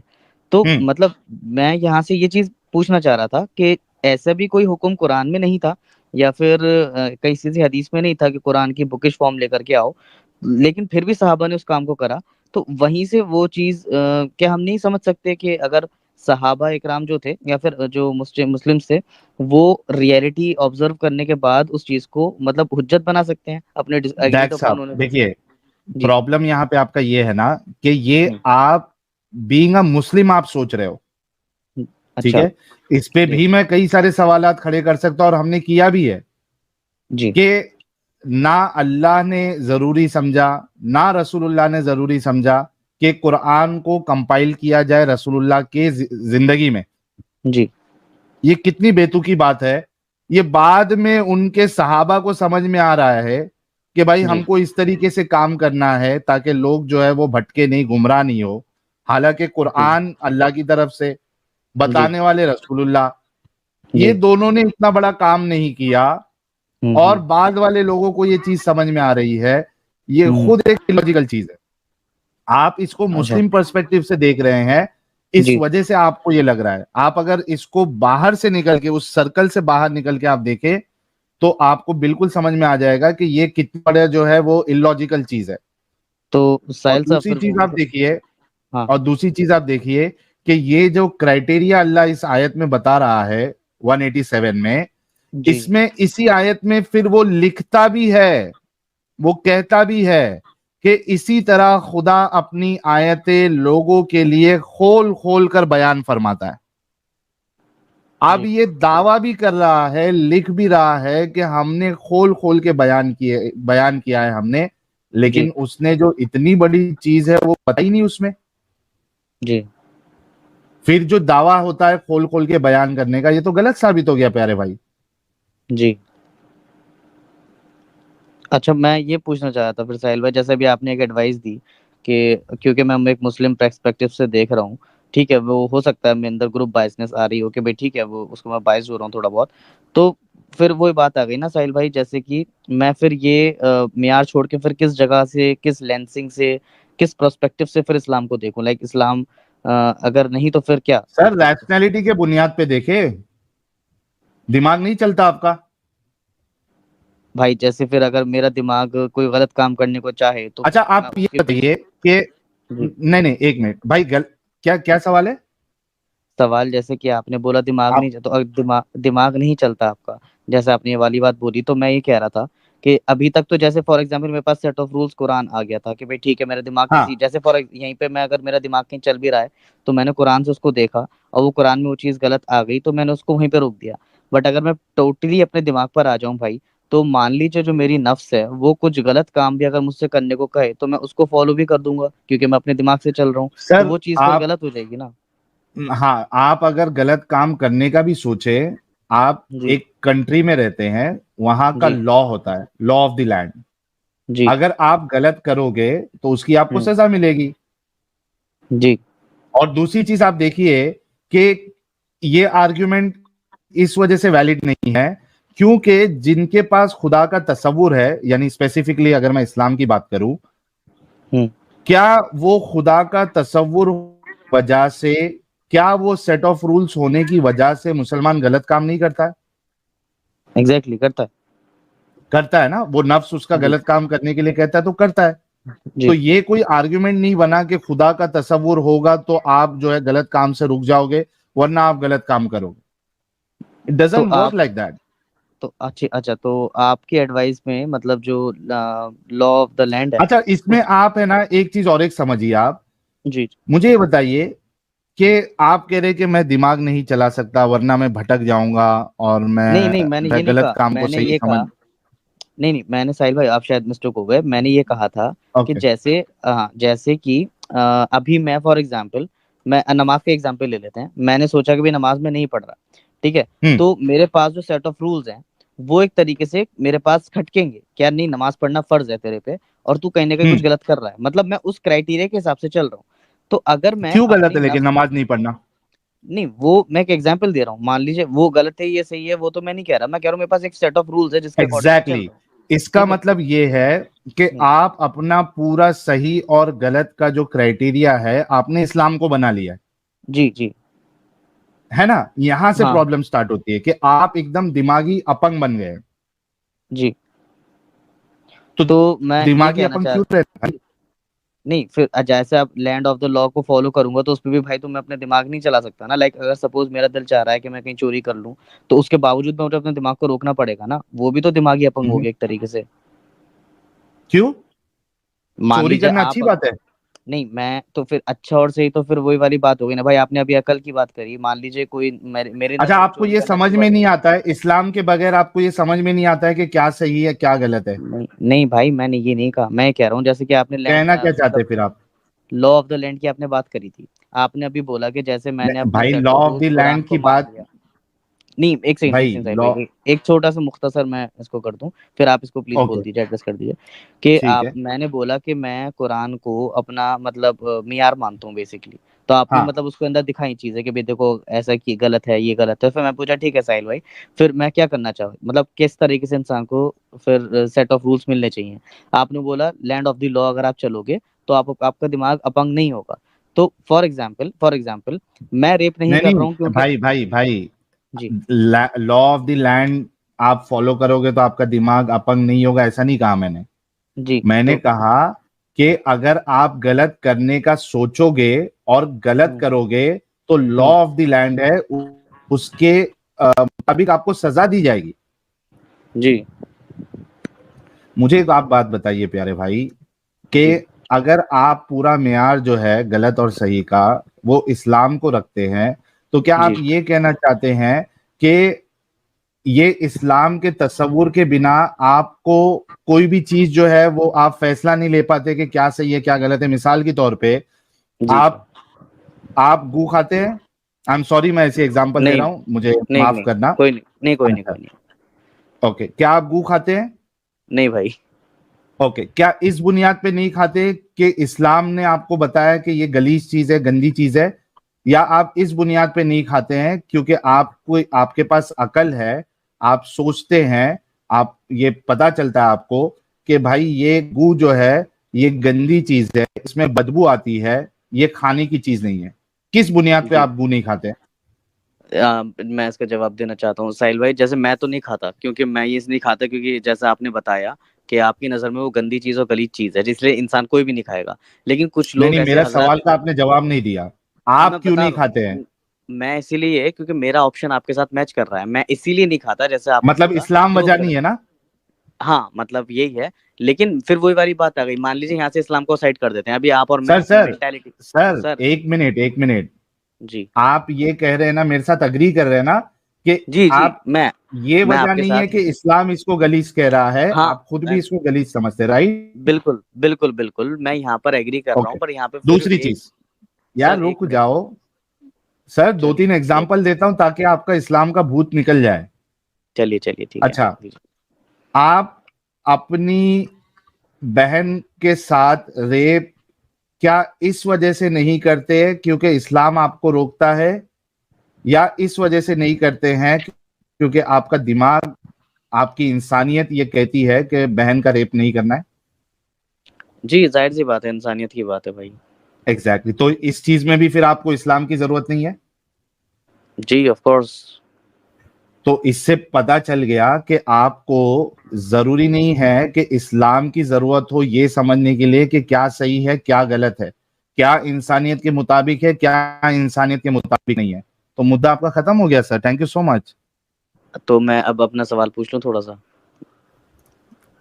तो मतलब मैं यहाँ से ये चीज पूछना चाह रहा था कि ऐसा भी कोई हुक्म कुरान में नहीं था या फिर कहीं किसी हदीस में नहीं था कि कुरान की बुकिश फॉर्म लेकर के आओ, लेकिन फिर भी सहाबा ने उस काम को करा। तो वहीं से वो चीज क्या हम नहीं समझ सकते कि अगर सहाबा इकराम जो थे या फिर जो मुस्लिम्स थे, वो रियलिटी ऑब्जर्व करने के बाद उस चीज को मतलब हुज्जत बना सकते हैं अपने एग्री तो दैट्स अपन अप, उन्होंने। देखिए जी। प्रॉब्लम यहाँ पे आपका ये है ना कि ये हम्म, आप बीइंग अ मुस्लिम आप सोच रहे हो, ठीक अच्छा। है। इस पे जी। भी मैं कई सारे सवालात खड़े कर सकता हूं और हमने किया भी है जी। कि ना अल्लाह ने जरूरी समझा, ना रसूलुल्लाह ने जरूरी समझा कि कुरान को कंपाइल किया जाए रसूलुल्लाह के जिंदगी में। जी। ये कितनी बेतुकी बात है। ये बाद में उनके सहाबा को समझ में आ रहा है कि भाई जी। हमको इस तरीके से काम करना है ताकि लोग जो है वो भटके नहीं, गुमराह नहीं हो। हालांकि जी। कुरान अल्लाह की तरफ से, जी। बताने वाले रसूलुल्लाह, ये जी। दोनों ने इतना बड़ा काम नहीं किया। और हम्म। बाद वाले लोगों को ये चीज समझ में आ रही है। ये हम्म। खुद एक लॉजिकल चीज है। आप इसको अच्छा। मुस्लिम पर्सपेक्टिव से देख रहे हैं, इस जी। वजह से आपको ये लग रहा है। आप अगर इसको बाहर से निकल के, उस सर्कल से बाहर निकल के आप देखें, तो आपको बिल्कुल समझ में आ जाएगा कि ये कितना बड़ा जो है वो इलॉजिकल चीज है। तो और साहिल साहब दूसरी फिर चीज वो आप देखिए, हाँ। और दूसरी चीज आप देखिए कि ये जो क्राइटेरिया अल्लाह इस आयत में बता रहा है 187 में, जी। इसमें इसी आयत में फिर वो लिखता भी है, वो कहता भी है कि इसी तरह खुदा अपनी आयतें लोगों के लिए खोल खोल कर बयान फरमाता है। अब जी। ये दावा भी कर रहा है, लिख भी रहा है कि हमने खोल खोल के बयान किया है हमने, जी। लेकिन उसने जो इतनी बड़ी चीज है वो पता ही नहीं उसमें। जी। फिर जो दावा होता है खोल खोल के बयान करने का, ये तो गलत साबित हो गया प्यारे भाई। जी। अच्छा, मैं ये पूछना चाह रहा था फिर साहिल भाई, जैसे भी आपने एक एडवाइस दी कि क्योंकि मैं एक मुस्लिम पर्सपेक्टिव से देख रहा हूँ, ठीक है, वो हो सकता है मेरे अंदर ग्रुप बायसनेस आ रही हो कि भाई ठीक है वो उसको मैं बायस हो रहा हूँ थोड़ा बहुत। तो फिर वही बात आ गई ना साहिल भाई, जैसे कि मैं फिर ये मियार छोड़ के फिर किस जगह से, किस लेंसिंग से, किस पर्सपेक्टिव से फिर इस्लाम को देखूं, लाइक इस्लाम अगर नहीं तो फिर क्या सर मतलब। रैशनैलिटी के बुनियाद पे देखे, दिमाग नहीं चलता आपका? भाई जैसे फिर अगर मेरा दिमाग कोई गलत काम करने को चाहे तो अच्छा मैं आप ये उसके बताइए कि जी। नहीं नहीं, एक मिनट भाई, क्या क्या सवाल है? सवाल जैसे कि आपने बोला दिमाग आप नहीं, तो अगर दिमाग नहीं चलता आपका, जैसे आपने ये वाली बात बोली, तो मैं ये कह रहा था कि अभी तक तो जैसे फॉर एग्जांपल मेरे पास सेट ऑफ रूल्स कुरान आ गया था कि भाई ठीक है मेरा दिमाग किसी, हाँ जैसे यहीं पे मैं अगर मेरा दिमाग कहीं चल भी रहा है तो मैंने कुरान से उसको देखा और वो कुरान में वो चीज़ गलत आ गई तो मैंने उसको वहीं पे रोक दिया। बट अगर मैं टोटली अपने दिमाग पर आ जाऊं भाई, तो मान लीजिए जो मेरी नफ्स है वो कुछ गलत काम भी अगर मुझसे करने को कहे तो मैं उसको फॉलो भी कर दूंगा क्योंकि मैं अपने दिमाग से चल रहा हूँ। तो सर वो चीज़ फिर आप, गलत हो जाएगी ना। हाँ आप अगर गलत काम करने का भी सोचे, आप जी। एक कंट्री में रहते हैं, वहां का जी। लॉ होता है, लॉ ऑफ द लैंड। जी। अगर आप गलत करोगे तो उसकी आपको हम्म। सजा मिलेगी। जी। और दूसरी चीज आप देखिए कि ये आर्ग्यूमेंट इस वजह से वैलिड नहीं है क्योंकि जिनके पास खुदा का तसव्वुर है, यानी स्पेसिफिकली अगर मैं इस्लाम की बात करूं, हम्म। क्या वो खुदा का तसव्वुर वजह से, क्या वो सेट ऑफ रूल्स होने की वजह से मुसलमान गलत काम नहीं करता है? एग्जैक्टली करता है। करता है ना। वो नफ्स उसका जी। गलत काम करने के लिए कहता है तो करता है। तो जी। ये कोई आर्ग्यूमेंट नहीं बना कि खुदा का तसव्वुर होगा तो आप जो है गलत काम से रुक जाओगे, वरना आप गलत काम करोगे। इट तो डजंट वर्क आप लाइक दैट। तो अच्छी अच्छा, तो आपकी एडवाइस में मतलब जो लॉ ऑफ द लैंड है अच्छा इसमें उस। आप है ना एक चीज और एक समझिए आप, जी। मुझे ये बताइए कि आप कह रहे कि मैं दिमाग नहीं चला सकता वरना मैं भटक जाऊंगा और नहीं नहीं, मैंने मैं ये नहीं गलत कहा, काम को मैंने सही ये समझ। कहा। नहीं नहीं, मैंने साहिल भाई आप शायद मिस्टेक हो गए, मैंने ये कहा था कि ओके। जैसे जैसे कि अभी मैं फॉर एग्जांपल, मैं नमाज का एग्जांपल ले लेते हैं, मैंने सोचा कि भाई नमाज में नहीं पढ़ रहा, ठीक है, हम्म। तो मेरे पास जो सेट ऑफ रूल्स हैं वो एक तरीके से मेरे पास खटकेंगे क्या, नहीं नमाज पढ़ना फर्ज है तेरे पे और तू कहीं ना कहीं कुछ हम्म। गलत कर रहा है, मतलब मैं उस क्राइटेरिया के हिसाब से चल रहा हूँ। तो अगर मैं क्यों गलत अपनी है लेकिन नफ्स, नमाज नहीं पढ़ना? नहीं वो मैं एक एग्जांपल दे रहा हूँ, मान लीजिए वो गलत है ये सही है वो तो मैं नहीं कह रहा, मैं कह रहा हूँ मेरे पास एक सेट ऑफ रूल्स है जिसके अकॉर्डिंग मैं चल एग्जैक्टली रहा हूँ। इसका ठीक है। मतलब ये है कि हम्म। आप अपना पूरा सही और गलत का जो क्राइटेरिया है आपने इस्लाम को बना लिया है। जी जी है ना, यहां से हाँ प्रॉब्लम स्टार्ट होती है कि आप एकदम दिमागी अपंग बन गए। जी। तो तो मैं ये दिमागी कहना अपंग चाह क्यों रहे भाई? नहीं, फिर जैसे अब लैंड ऑफ द लॉ को फॉलो करूंगा तो उसमें भी भाई तो मैं अपने दिमाग नहीं चला सकता ना। लाइक अगर सपोज मेरा दिल चाह रहा है कि मैं कहीं चोरी कर लूं, तो उसके बावजूद मैं मुझे अपने दिमाग को रोकना पड़ेगा ना, वो भी तो दिमागी अपंग हो हम्म, गया एक तरीके से। क्यों? मान चोरी लीजिए करना अच्छी आप, बात है? नहीं मैं तो फिर अच्छा और सही तो फिर वही वाली बात हो गई ना भाई। आपने अभी अकल की बात करी, मान लीजिए कोई मेरी अच्छा, नजर में आपको चोरी ये करना समझ अच्छी में बात है। नहीं आता है, इस्लाम के बगैर आपको ये समझ में नहीं आता है कि क्या सही है क्या गलत है? नहीं नहीं भाई, मैंने ये नहीं कहा, मैं कह रहा हूँ जैसे कि आपने लैंड कहना क्या चाहते मतलब हैं फिर आप? लॉ ऑफ द लैंड की आपने बात करी थी। आपने अभी बोला कि जैसे मैंने अपने भाई set law of of rules the Quran land को की मान बात, लिया। नहीं, एक भाई सेकंड साहिल भाई, लॉ, एक छोटा सा मुख्तसर मैं इसको कर दूं, फिर आप इसको प्लीज बोल ओके दीजिए, एड्रेस कर दीजिए। कि ठीक आप, है। मैंने बोला कि मैं कुरान को अपना मतलब मियार मानता हूँ बेसिकली। तो आपने हाँ मतलब उसके अंदर दिखाई चीजें कि भाई देखो ऐसा की गलत है, ये गलत है। फिर मैं पूछा ठीक है साहिल भाई, फिर मैं क्या करना चाहूँ, मतलब किस तरीके से इंसान को फिर सेट ऑफ रूल्स मिलने चाहिए। आपने बोला लैंड ऑफ द लॉ अगर आप चलोगे तो आपका दिमाग अपंग नहीं होगा। तो फॉर एग्जाम्पल मैं रेप नहीं नहीं कर रहा हूँ नहीं क्योंकि, भाई भाई भाई, जी लॉ ऑफ द लैंड आप फॉलो करोगे तो आपका दिमाग अपंग नहीं होगा, ऐसा नहीं कहा मैंने। जी मैंने तो कहा कि अगर आप गलत करने का सोचोगे और गलत हम्म करोगे तो law hmm of the land है, उसके मुताबिक आपको सजा दी जाएगी। जी मुझे एक आप बात बताइए प्यारे भाई, कि जी अगर आप पूरा मेयार जो है गलत और सही का वो इस्लाम को रखते हैं, तो क्या आप जी ये कहना चाहते हैं कि ये इस्लाम के तसव्वुर के बिना आपको कोई भी चीज जो है वो आप फैसला नहीं ले पाते कि क्या सही है क्या गलत है? मिसाल के तौर पे जी आप आप गू खाते हैं। आई एम सॉरी, मैं ऐसे एग्जांपल दे नहीं रहा हूं, मुझे नहीं माफ नहीं, करना। कोई नहीं नहीं, कोई नहीं अच्छा, कोई नहीं। ओके, क्या आप गू खाते हैं? नहीं भाई। ओके, क्या इस बुनियाद पे नहीं खाते कि इस्लाम ने आपको बताया कि ये गलीज चीज है, गंदी चीज है? या आप इस बुनियाद पे नहीं खाते हैं क्योंकि आपको, आपके पास अकल है, आप सोचते हैं, आप ये पता चलता है आपको कि भाई ये गू जो है ये गंदी चीज है, इसमें बदबू आती है, ये खाने की चीज नहीं है? किस बुनियाद पे जी आप गू नहीं खाते? मैं इसका जवाब देना चाहता हूँ साहिल भाई। जैसे मैं तो नहीं खाता, क्योंकि मैं ये नहीं खाता क्योंकि जैसा आपने बताया कि आपकी नज़र में वो गंदी चीज़ और गलीज चीज़ है, जिसलिए इंसान कोई भी नहीं खाएगा। लेकिन कुछ नहीं लोग नहीं, ऐसे मेरा हजरत, सवाल का आपने जवाब नहीं दिया। हाँ आप मैं क्यों बता नहीं रहा खाते हैं? हूँ, मैं इसीलिए क्योंकि मेरा ऑप्शन आपके साथ मैच कर रहा है, मैं इसीलिए नहीं खाता जैसे आपने मतलब बोला इस्लाम कि वो वजह नहीं है ना? हाँ मतलब यही है। लेकिन फिर वही वाली बात आ गई, मान लीजिए यहाँ से इस्लाम को साइड कर देते हैं, अभी आप और मैं सर अपनी सर मेंटेलिटी। सर, सर एक मिनट एक मिनट। जी आप ये कह रहे हैं ना, मेरे साथ अग्री कर रहे हैं ना कि जी जी, आप, ये मैं वजह आपके नहीं साथ, है कि इस्लाम इसको गलीज कह रहा है, हाँ आप खुद भी इसको गलीज समझते, राइट? बिल्कुल बिल्कुल बिल्कुल, मैं यहाँ पर एग्री कर रहा हूँ, ओके, पर यहाँ पे फिर दूसरी एक, चीज, यार सर एक रुक मिनट, जाओ। सर दो चलिए तीन एग्जांपल देता हूं ताकि आपका इस्लाम का भूत निकल जाए। चलिए चलिए ठीक है। अच्छा, आप अपनी बहन के साथ रेप क्या इस वजह से नहीं करते क्योंकि इस्लाम आपको रोकता है, या इस वजह से नहीं करते हैं क्योंकि आपका दिमाग, आपकी इंसानियत ये कहती है कि बहन का रेप नहीं करना है? जी जाहिर सी बात है, इंसानियत की बात है भाई। एग्जैक्टली, तो इस चीज में भी फिर आपको इस्लाम की जरूरत नहीं है। जी ऑफ कोर्स। तो इससे पता चल गया कि आपको जरूरी नहीं है कि इस्लाम की जरूरत हो ये समझने के लिए कि क्या सही है क्या गलत है, क्या इंसानियत के मुताबिक है क्या इंसानियत के मुताबिक नहीं है। तो मुद्दा आपका खत्म हो गया sir, thank you so much. तो मैं अब अपना सवाल पूछ लूँ थोड़ा सा।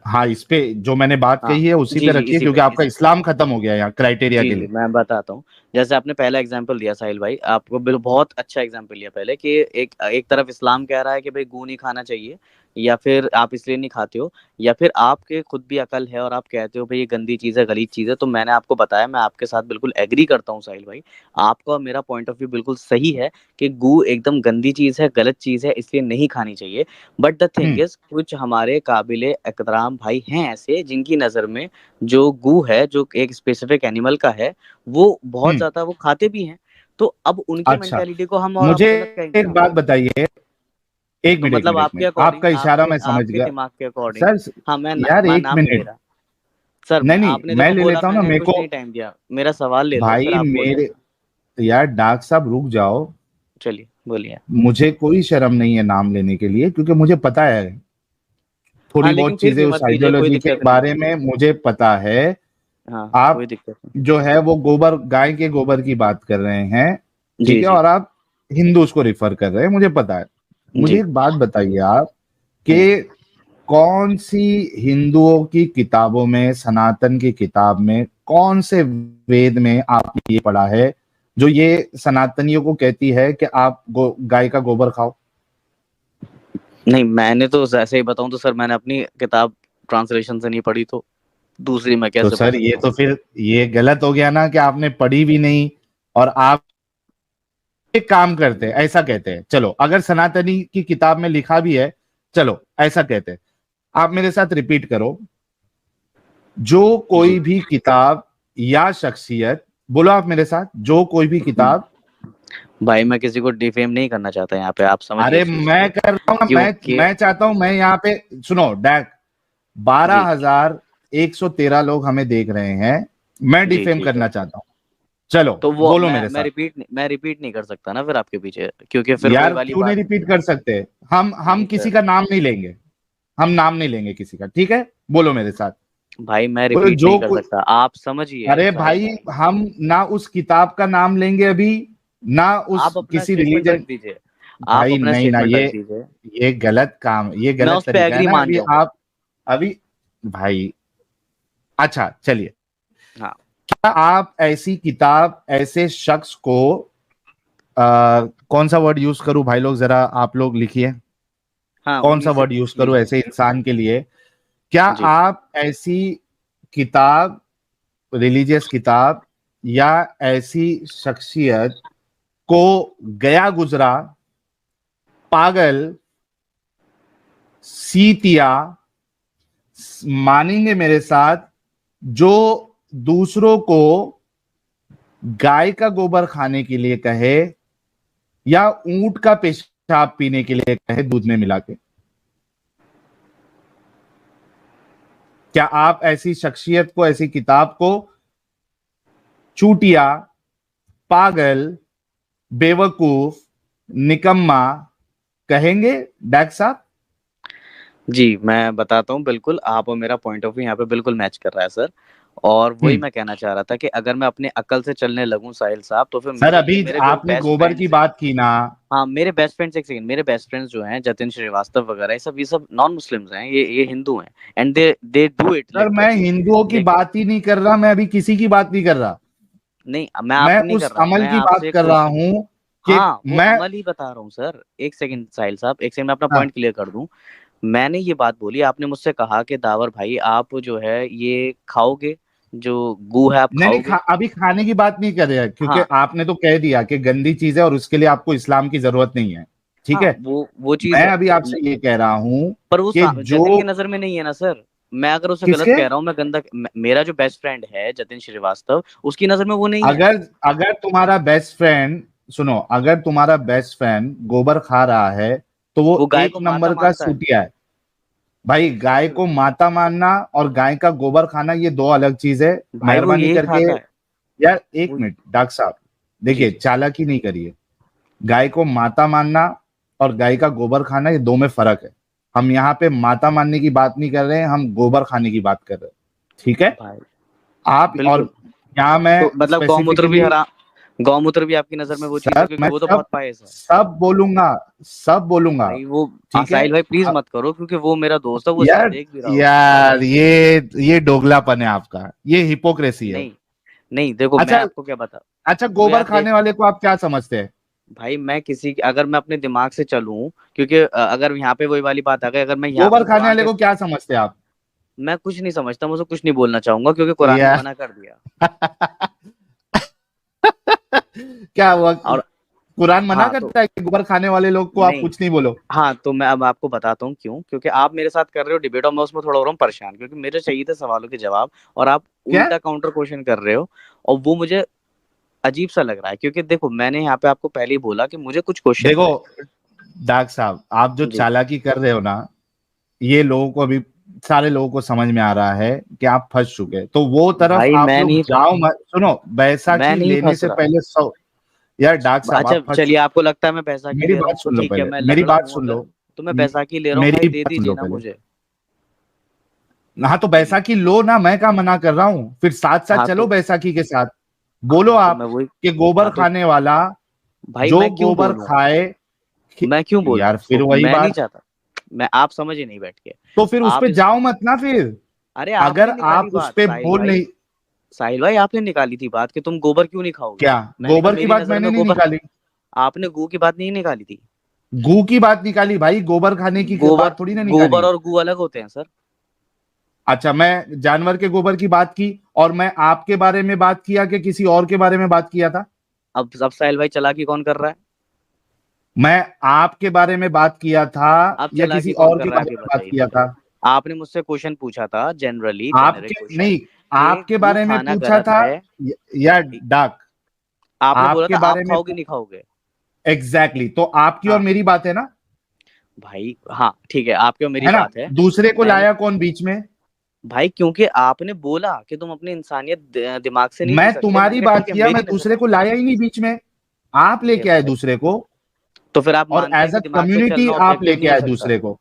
हाँ, इस पे जो मैंने बात हाँ कही है उसी जी पे जी, रखिए इसी क्योंकि पे आपका इसी इस्लाम खत्म हो गया यहाँ क्राइटेरिया जी के जी, लिए। मैं बताता हूँ। जैसे आपने पहला एग्जाम्पल दिया साहिल भाई, आपको बहुत अच्छा एग्जाम्पल लिया पहले कि एक एक तरफ इस्लाम कह रहा है कि भाई गू नहीं खाना चाहिए, या फिर आप इसलिए नहीं खाते हो, या फिर आपके खुद भी अकल है और आप कहते हो भाई ये गंदी चीज़ है, गलीज चीज़ है। तो मैंने आपको बताया, मैं आपके साथ बिल्कुल एग्री करता हूँ साहिल भाई। आपका और मेरा पॉइंट ऑफ व्यू बिल्कुल सही है कि गू एकदम गंदी चीज़ है, गलत चीज़ है, इसलिए नहीं खानी चाहिए। But the thing hmm is, कुछ हमारे काबिले एहतराम भाई हैं ऐसे जिनकी नज़र में जो गू है, जो एक स्पेसिफिक एनिमल का है, वो बहुत हम्म ज्यादा वो खाते भी हैं। तो अब उनकी अच्छा, मेंटेलिटी को हम और आप मुझे गलत कहेंगे एक ना। बात बताइए, एक तो मिनट एक मतलब मिनट एक आपके मिनट, अकॉर्डिंग, आपका इशारा आपके मैं समझ आपके गया। दिमाग के अकॉर्डिंग, सर हाँ यार मैं एक नाम नहीं ले मिनट, रहा। सर नहीं नहीं, आपने मैं देखो ले बोला, लेता हूँ ना मैंने मेरे कुछ को। नहीं टाइम दिया, मेरा सवाल ले लो, फिर भाई आप बोल रहे मेरे, हैं। यार डॉक्टर साहब रुक जाओ, चलिए बोलिए। मुझे कोई शर्म नहीं है नाम लेने के लिए, क्योंकि मुझे पता है हाँ थोड़ी लेकिन बहुत फिर चीजें भी उस मत कीजिए, कोई आइडियोलॉजी के दिक्कत नहीं बारे है। में मुझे पता है। हाँ कोई आप दिक्कत नहीं। जो है वो गोबर, गाय के गोबर की बात कर रहे हैं, ठीक जी है, जी और आप हिंदूज को रिफर कर रहे हैं, मुझे पता है। मुझे जी। एक बात बताइए आप कि कौन सी हिंदुओं की किताबों में, सनातन की किताब में, कौन से वेद में आपने ये पढ़ा है जो ये सनातनियों को कहती है कि आप गाय का गोबर खाओ? नहीं मैंने तो ऐसे ही बताऊं तो सर, मैंने अपनी किताब ट्रांसलेशन से नहीं पढ़ी, तो दूसरी मैं तो कैसे पढ़ सर ये सकता तो हूँ। फिर ये गलत हो गया ना कि आपने पढ़ी भी नहीं, और आप एक काम करते हैं, ऐसा कहते हैं, चलो अगर सनातनी की किताब में लिखा भी है, चलो ऐसा कहते हैं, आप मेरे साथ रिपीट करो, जो जी कोई भी किताब या शख्सियत, बोलो आप मेरे साथ, जो कोई भी किताब। भाई मैं किसी को डिफेम नहीं करना चाहता यहाँ पे, आप समझिए अरे इस चीज मैं को। कर रहा हूं ना, क्योंकि मैं चाहता हूं, मैं यहाँ पे, सुनो डैक, जी 12,113 लोग हमें देख रहे हैं, मैं जी डिफेम ठीक है। करना चाहता हूं, चलो तो वो बोलो मेरे साथ। मैं रिपीट नहीं कर सकता ना फिर आपके पीछे, क्योंकि फिर वही यार वाली क्यों नहीं बात। रिपीट कर सकते? हम नहीं किसी सर, का नाम नहीं लेंगे, हम नाम नहीं लेंगे किसी का, ठीक है, बोलो मेरे साथ। भाई मैं बोलो रिपीट नहीं जो कर कोई, सकता, आप समझिए अरे साहिल भाई भाई। हम ना उस किताब का नाम लेंगे अभी, ना उस आप अपना किसी स्टेटमेंट रख रिलीजन। दीजिए, आप भाई अपना नहीं ना, स्टेटमेंट रख दीजिए। ये गलत काम, ये मैं गलत उस पे तरीका है एग्री ना मान अभी जाऊंगा। आप, अभी भाई, अच्छा चलिए, हाँ क्या आप ऐसी किताब ऐसे शख्स को, कौन सा वर्ड यूज करूं भाई लोग, जरा आप लोग लिखिए, हाँ कौन सा 19 से वर्ड यूज करूं लीजिए। ऐसे इंसान के लिए? क्या जी आप ऐसी किताब, रिलीजियस किताब, या ऐसी शख्सियत को गया गुजरा, पागल, सीतिया मानेंगे मेरे साथ, जो दूसरों को गाय का गोबर खाने के लिए कहे या ऊंट का पेशाब पीने के लिए कहे दूध में मिला के? क्या आप ऐसी शख्सियत को, ऐसी किताब को चूटिया, पागल, बेवकूफ, निकम्मा कहेंगे डैक साहब? जी, मैं बताता हूँ बिल्कुल, आप और मेरा पॉइंट ऑफ व्यू यहाँ पे बिल्कुल मैच कर रहा है सर। और वही हम्म। मैं कहना चाह रहा था कि अगर मैं अपने अकल से चलने लगूँ साहिल साहब, तो फिर सर अभी मेरे जो आपने बेस्ट गोबर की फ्रेंड्स, बात की ना। हाँ मेरे बेस्ट फ्रेंड्स, एक सेकंड, मेरे बेस्ट फ्रेंड्स जो हैं जतिन श्रीवास्तव वगैरह, ये सब नॉन मुस्लिम्स हैं, ये हिंदू हैं, and they do it sir मैं लिटरली। हिंदुओं की देखो, बात ही नहीं कर रहा, मैं अभी किसी की बात नहीं कर रहा, नहीं मैं मैं आपकी नहीं उस कर रहा, अमल मैं की बात आपसे कर रहा क्वेश्चन, हूं कि हाँ वो मैं, अमल ही बता रहा हूँ सर। एक सेकंड साहिल साहब, एक सेकंड, मैं अपना हाँ, पॉइंट क्लियर कर दूं। मैंने ये बात बोली, आपने मुझसे कहा कि दावर भाई आप जो है ये खाओगे, जो गू है आप नहीं नहीं खाओगे। अभी खाने की बात नहीं कर रहे हैं, क्योंकि हाँ आपने तो कह दिया कि गंदी चीज है और उसके लिए आपको इस्लाम की जरूरत नहीं है, ठीक हाँ है। वो चीज मैं है, अभी आपसे ये कह रहा हूं पर वो कि जो, जतिन की नजर में नहीं है ना सर। मैं अगर उसे गलत किसके, कह रहा हूँ, मैं गंदा, मेरा जो बेस्ट फ्रेंड है जतिन श्रीवास्तव, उसकी नजर में वो नहीं है। अगर अगर तुम्हारा बेस्ट फ्रेंड, सुनो, अगर तुम्हारा बेस्ट फ्रेंड गोबर खा रहा है तो वो वो गाय एक को माता नंबर का मानता है। सूटिया है। भाई गाय सर को माता मानना और गाय का गोबर खाना ये दो अलग चीज है। भाई वो मेहरबानी यही करके, खाता है। यार एक वो मिनट डॉक्टर साहब, जी देखिए जी चालाकी नहीं करिए, गाय को माता मानना और गाय का गोबर खाना ये दो में फर्क है। हम यहाँ पे माता मानने की बात नहीं कर रहे हैं, हम गोबर खाने की बात कर रहे हैं, ठीक है। भाई आप, बिल्कुल। और यहाँ मैं तो मतलब गौमूत्र भी स्पेसिफिकली, हरा, गौमूत्र भी आपकी नजर में वो चीज है, सर क्योंकि मैं वो तो सब बहुत पायस है। सब बोलूंगा, सब बोलूंगा, भाई वो ठीक है। साहिल भाई प्लीज अ- मत करो, क्योंकि वो मेरा दोस्त है, वो शायद यार, देख भी रहा होगा। यार ये दोगलापन है आपका, ये हिपोक्रेसी है। नहीं नहीं, देखो मैं अच्छा, आपको क्या बता, अच्छा वो गोबर यार देख, खाने वाले को आप क्या समझते हैं? भाई मैं किसी, अगर मैं अपने दिमाग से चलूं, क्योंकि अगर यहाँ पे वही वाली बात आ गई, अगर मैं यहाँ गोबर खाने कुरान वाले के, को क्या समझते हैं आप? मैं कुछ नहीं समझता, मुझे कुछ नहीं बोलना चाहूंगा, क्योंकि कुरान ने यार मना कर दिया। क्या हुआ, और कुरान मना हाँ तो करता है कि गोबर खाने वाले लोग को आप नहीं, कुछ नहीं बोलो? हाँ तो मैं अब आपको बताता हूँ क्यों, क्योंकि आप मेरे साथ कर रहे हो डिबेट और मैं उसमें थोड़ा हो रहा हूँ परेशान, क्योंकि मेरे चाहिए थे सवालों के जवाब, और आप क्या? उल्टा काउंटर क्वेश्चन कर रहे हो, और वो मुझे अजीब सा लग रहा है, क्योंकि देखो मैंने यहाँ पे आपको पहले ही बोला कि मुझे कुछ क्वेश्चन देखो है। डॉक्टर साहब, आप जो जी चालाकी कर रहे हो ना, ये लोगों को अभी, सारे लोगों को समझ में आ रहा है कि आप फंस चुके हैं, तो वो तरफ भाई आप लोग जाओ मत। सुनो, मैं बैसाखी नहीं लेने फंस से रहा। पहले यार डाक साहब आप अच्छा चलिए, आपको लगता है मैं बैसाखी मेरी ले रहा बात हूँ, सुन लो ठीक है, पहले, मैं मेरी लंगड़ा बात हूँ सुन लो, अगर, तो मैं बैसाखी ले रहा हूँ भाई, मेरी दे बात सुन दीजिए लो ना पहले। मुझे। हाँ तो बैसाखी लो ना, मैं क्या मना कर रहा हूँ, फिर साथ साथ हाँ चलो तो बैसाखी के साथ। बोलो हाँ तो आप मैं वही, कि गोबर हाँ तो खाने वाला भाई जो मैं क्यों गोबर बोलूं, खाए। मैं क्यों बोलूं यार फिर उसको, वही मैं नहीं बात, चाहता, मैं, आप समझे नहीं बैठ के, तो फिर उस आप पे इस, जाओ मत ना फिर। अरे अगर आपने निकाली आप उस बात पे साहिल बोल भाई, नहीं, साहिल भाई आपने निकाली थी बात कि तुम गोबर क्यों नहीं खाओगे। क्या मैंने कहा गोबर की मेरी बात नजर मैंने में नहीं गोबर, निकाली, आपने गू की बात नहीं निकाली थी। गू की बात निकाली भाई, गोबर खाने की गोबर, बात थोड़ी ना गोबर निकाली। और गू अलग होते हैं सर। अच्छा मैं जानवर के गोबर की बात की, और मैं आपके बारे में बात किया कि किसी और के बारे में बात किया था? अब साहिल भाई चालाकी कौन कर रहा है, मैं आपके बारे में बात किया था अब या किसी चालाकी कौन और कर के रहा है, बारे आप ये में बात बताइए किया पहले। था? आपने मुझसे क्वेश्चन पूछा था, जनरली जेनरिक आपके क्वेश्चन, नहीं, कि आपके गू बारे में खाना पूछा गलत था है। या डाक? आपने बोला आपके था आप बारे में खाओगे नहीं खाओगे। एग्जैक्टली तो आपकी और हाँ मेरी बात है ना, भाई, हाँ ठीक है, आपकी और मेरी है ना? बात है। दूसरे को मैंने, लाया कौन बीच में? भाई क्योंकि आपने बोला कि तुम अपनी इंसानियत दिमाग से नहीं जी मैं सकते, मैंने तुम्हारी कहा बात ठीक है, किया, मैं मेरी नजर दूसरे में। को लाया ही नहीं बीच में। आप ठीक है लेके आए भाई, दूसरे को, तो फिर आप और मानते हैं एज अ कि दिमाग से कम्युनिटी चलना आप ऑब्जेक्टिव लेके नहीं हो आए सकता। दूसरे को।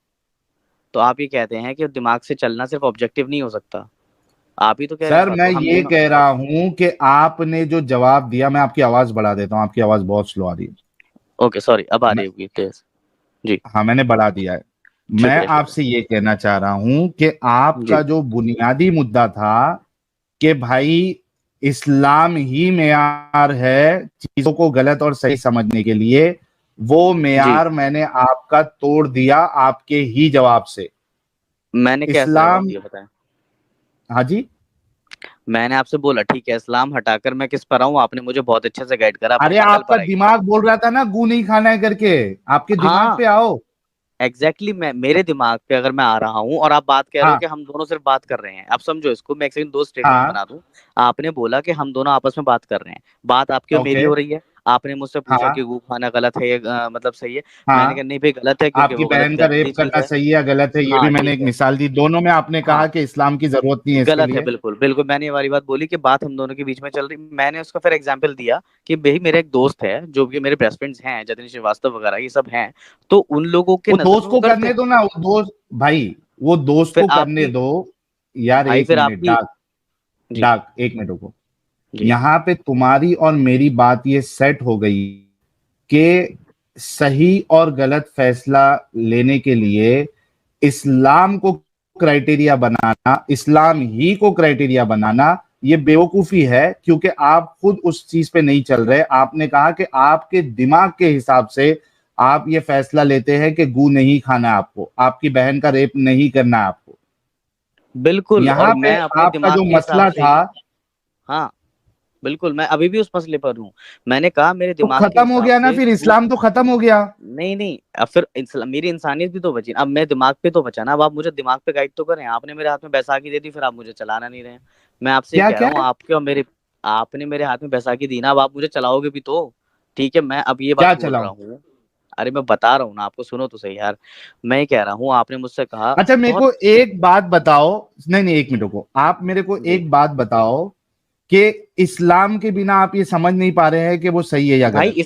तो आप ये कहते हैं कि दिमाग से चलना सिर्फ ऑब्जेक्टिव नहीं हो सकता, आप ही तो कह रहे हैं सर सर, मैं तो हम ये दोनों। कह रहा हूं कि आपने जो जवाब दिया, मैं आपकी आवाज बढ़ा देता हूं, आपकी आवाज बहुत स्लो आ रही है। ओके सॉरी, अब आ मैं, रही होगी तेज। जी, हाँ मैंने बढ़ा दिया है। मैं शुक्रिया शुक्रिया। आपसे ये कहना चाह रहा हूं कि आपका जी जो बुनियादी मुद्दा था कि भाई इस्लाम ही मेयार है चीजों को गलत और सही समझने के लिए, वो जी, मेयार मैंने आपका तोड़ दिया आपके ही जवाब से। मैंने कैसे जवाब इस्लाम, दिया बताएं। हाँ जी, मैंने आपसे बोला ठीक है, इस्लाम हटाकर मैं किस पर आऊं, आपने मुझे बहुत अच्छे से गाइड करा, अपनी अरे अकल आपका पर आइए। दिमाग बोल रहा था ना गू नहीं खाना है करके, आपके दिमाग हाँ पे आओ। एग्जैक्टली मैं, मेरे दिमाग पे अगर मैं आ रहा हूँ और आप बात कह रहे हो हाँ कि हम दोनों सिर्फ बात कर रहे हैं, आप समझो इसको, मैं एक सेकंड दो स्टेटमेंट हाँ, बना दूं। आपने बोला कि हम दोनों आपस में बात कर रहे हैं, बात आपकी और मेरी ओके, हो रही है। आपने मुझसे पूछा कि हाँ गू खाना गलत है या मतलब सही है। मैंने हाँ, कहा नहीं भाई गलत है, क्योंकि आपकी वो गलत बहन का जहरीली रेप चीज करना है। सही है गलत है, ये भी हाँ मैंने ठीक एक है, मिसाल दी, दोनों में आपने कहा हाँ कि इस्लाम की जरूरत नहीं है इसके गलत है, लिए। बिल्कुल बिल्कुल, मैंने ये वाली बात बोली कि बात हम दोनों के बीच में चल रही। मैंने उसका फिर एग्जांपल दिया कि भाई मेरे एक दोस्त है, जो भी मेरे बेस्ट फ्रेंड्स हैं, जतिन श्रीवास्तव वगैरह ये सब हैं, तो उन लोगों के वो नजर दोस्त में वो को करते करने हैं। दो ना, वो दोस्त भाई, वो दोस्त फिर को करने आपकी, दो। यार भाई एक फिर मिनट आपकी, डाक, जी डाक एक मिनट रुको। जी यहाँ पे तुम्हारी और मेरी बात ये सेट हो गई कि सही और गलत फैसला लेने के लिए इस्लाम को क्राइटेरिया बनाना, इस्लाम ही को क्राइटेरिया बनाना, ये बेवकूफी है, क्योंकि आप खुद उस चीज पे नहीं चल रहे। आपने कहा कि आपके दिमाग के हिसाब से आप ये फैसला लेते हैं कि गू नहीं खाना है आपको, आपकी बहन का रेप नहीं करना है आपको। बिल्कुल, और यहाँ पे मैं अपने आपका दिमाग जो के हिसाब मसला से था, ही, हाँ बिल्कुल, मैं अभी भी उस मसले पर हूँ। मैंने कहा मेरे तो दिमाग के खत्म हो हिसाब गया ना, से फिर गू, इस्लाम तो खत्म हो गया। नहीं नहीं, अब फिर मेरी इंसानियत भी तो बची, अब मैं दिमाग पे तो बचा ना। अब आप मुझे दिमाग पे गाइड तो करें, आपने मेरे हाथ में बैसाखी दे दी, फिर आप मुझे चलाना नहीं रहे हैं। मैं आपसे ये क्या कह क्या? रहा हूँ, आपके और मेरे, आपने मेरे हाथ में बैसाखी दी ना, अब आप मुझे चलाओगे भी तो। ठीक है, मैं अब ये बात क्या बोल रहा चलाऊं? हूँ, अरे मैं बता रहा हूँ ना आपको, सुनो तो सही यार। मैं ये कह रहा हूँ, आपने मुझसे कहा अच्छा मेरे बहुत, को एक बात बताओ, नहीं नहीं एक मिनट को, आप मेरे को जी एक बात बताओ कि इस्लाम के बिना आप ये समझ नहीं पा रहे हैं कि वो सही है या भाई, गलत।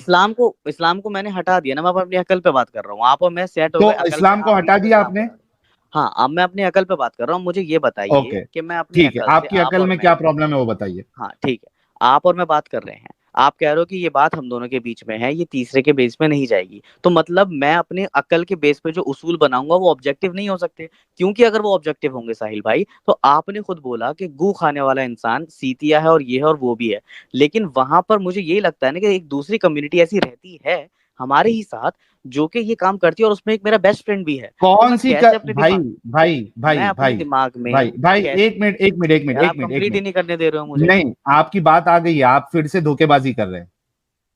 इस्लाम को मैंने हटा दिया ना, मैं अब अपनी अकल पे बात कर रहा हूँ। आप और मैं सेट हो तो गए अकल पे, इस्लाम को आप हटा बीच में दिया इस्लाम आपने? को। हाँ, अब मैं अपनी अकल पे बात कर रहा हूँ, मुझे ये बताइए ओके, कि मैं अपनी ठीक है, अकल से, आपकी आप अकल और में मैं, क्या प्रॉब्लम है वो बताइए। हाँ ठीक है, आप और मैं बात कर रहे हैं, आप कह रहे हो कि ये बात हम दोनों के बीच में है, ये तीसरे के बेस पे नहीं जाएगी, तो मतलब मैं अपने अकल के बेस पे जो उसूल बनाऊंगा वो ऑब्जेक्टिव नहीं हो सकते। क्योंकि अगर वो ऑब्जेक्टिव होंगे साहिल भाई, तो आपने खुद बोला कि गू खाने वाला इंसान सीतिया है और ये है और वो भी है, लेकिन वहां पर मुझे ये लगता है ना कि एक दूसरी कम्युनिटी ऐसी रहती है हमारे ही साथ, जो कि ये काम करती है, और उसमें एक मेरा बेस्ट फ्रेंड भी है। तो कौन मैं सी कैसे अपने भाई, दिमाग, भाई मैं भाई अपने भाई, दिमाग भाई में भाई कैसे, एक मिनट एक मिनट एक मिनट यार एक आप मिनट एक कंप्लीट ही मिनट, नहीं करने दे रहे हो मुझे। नहीं आपकी बात आ गई है, आप फिर से धोखेबाजी कर रहे हैं।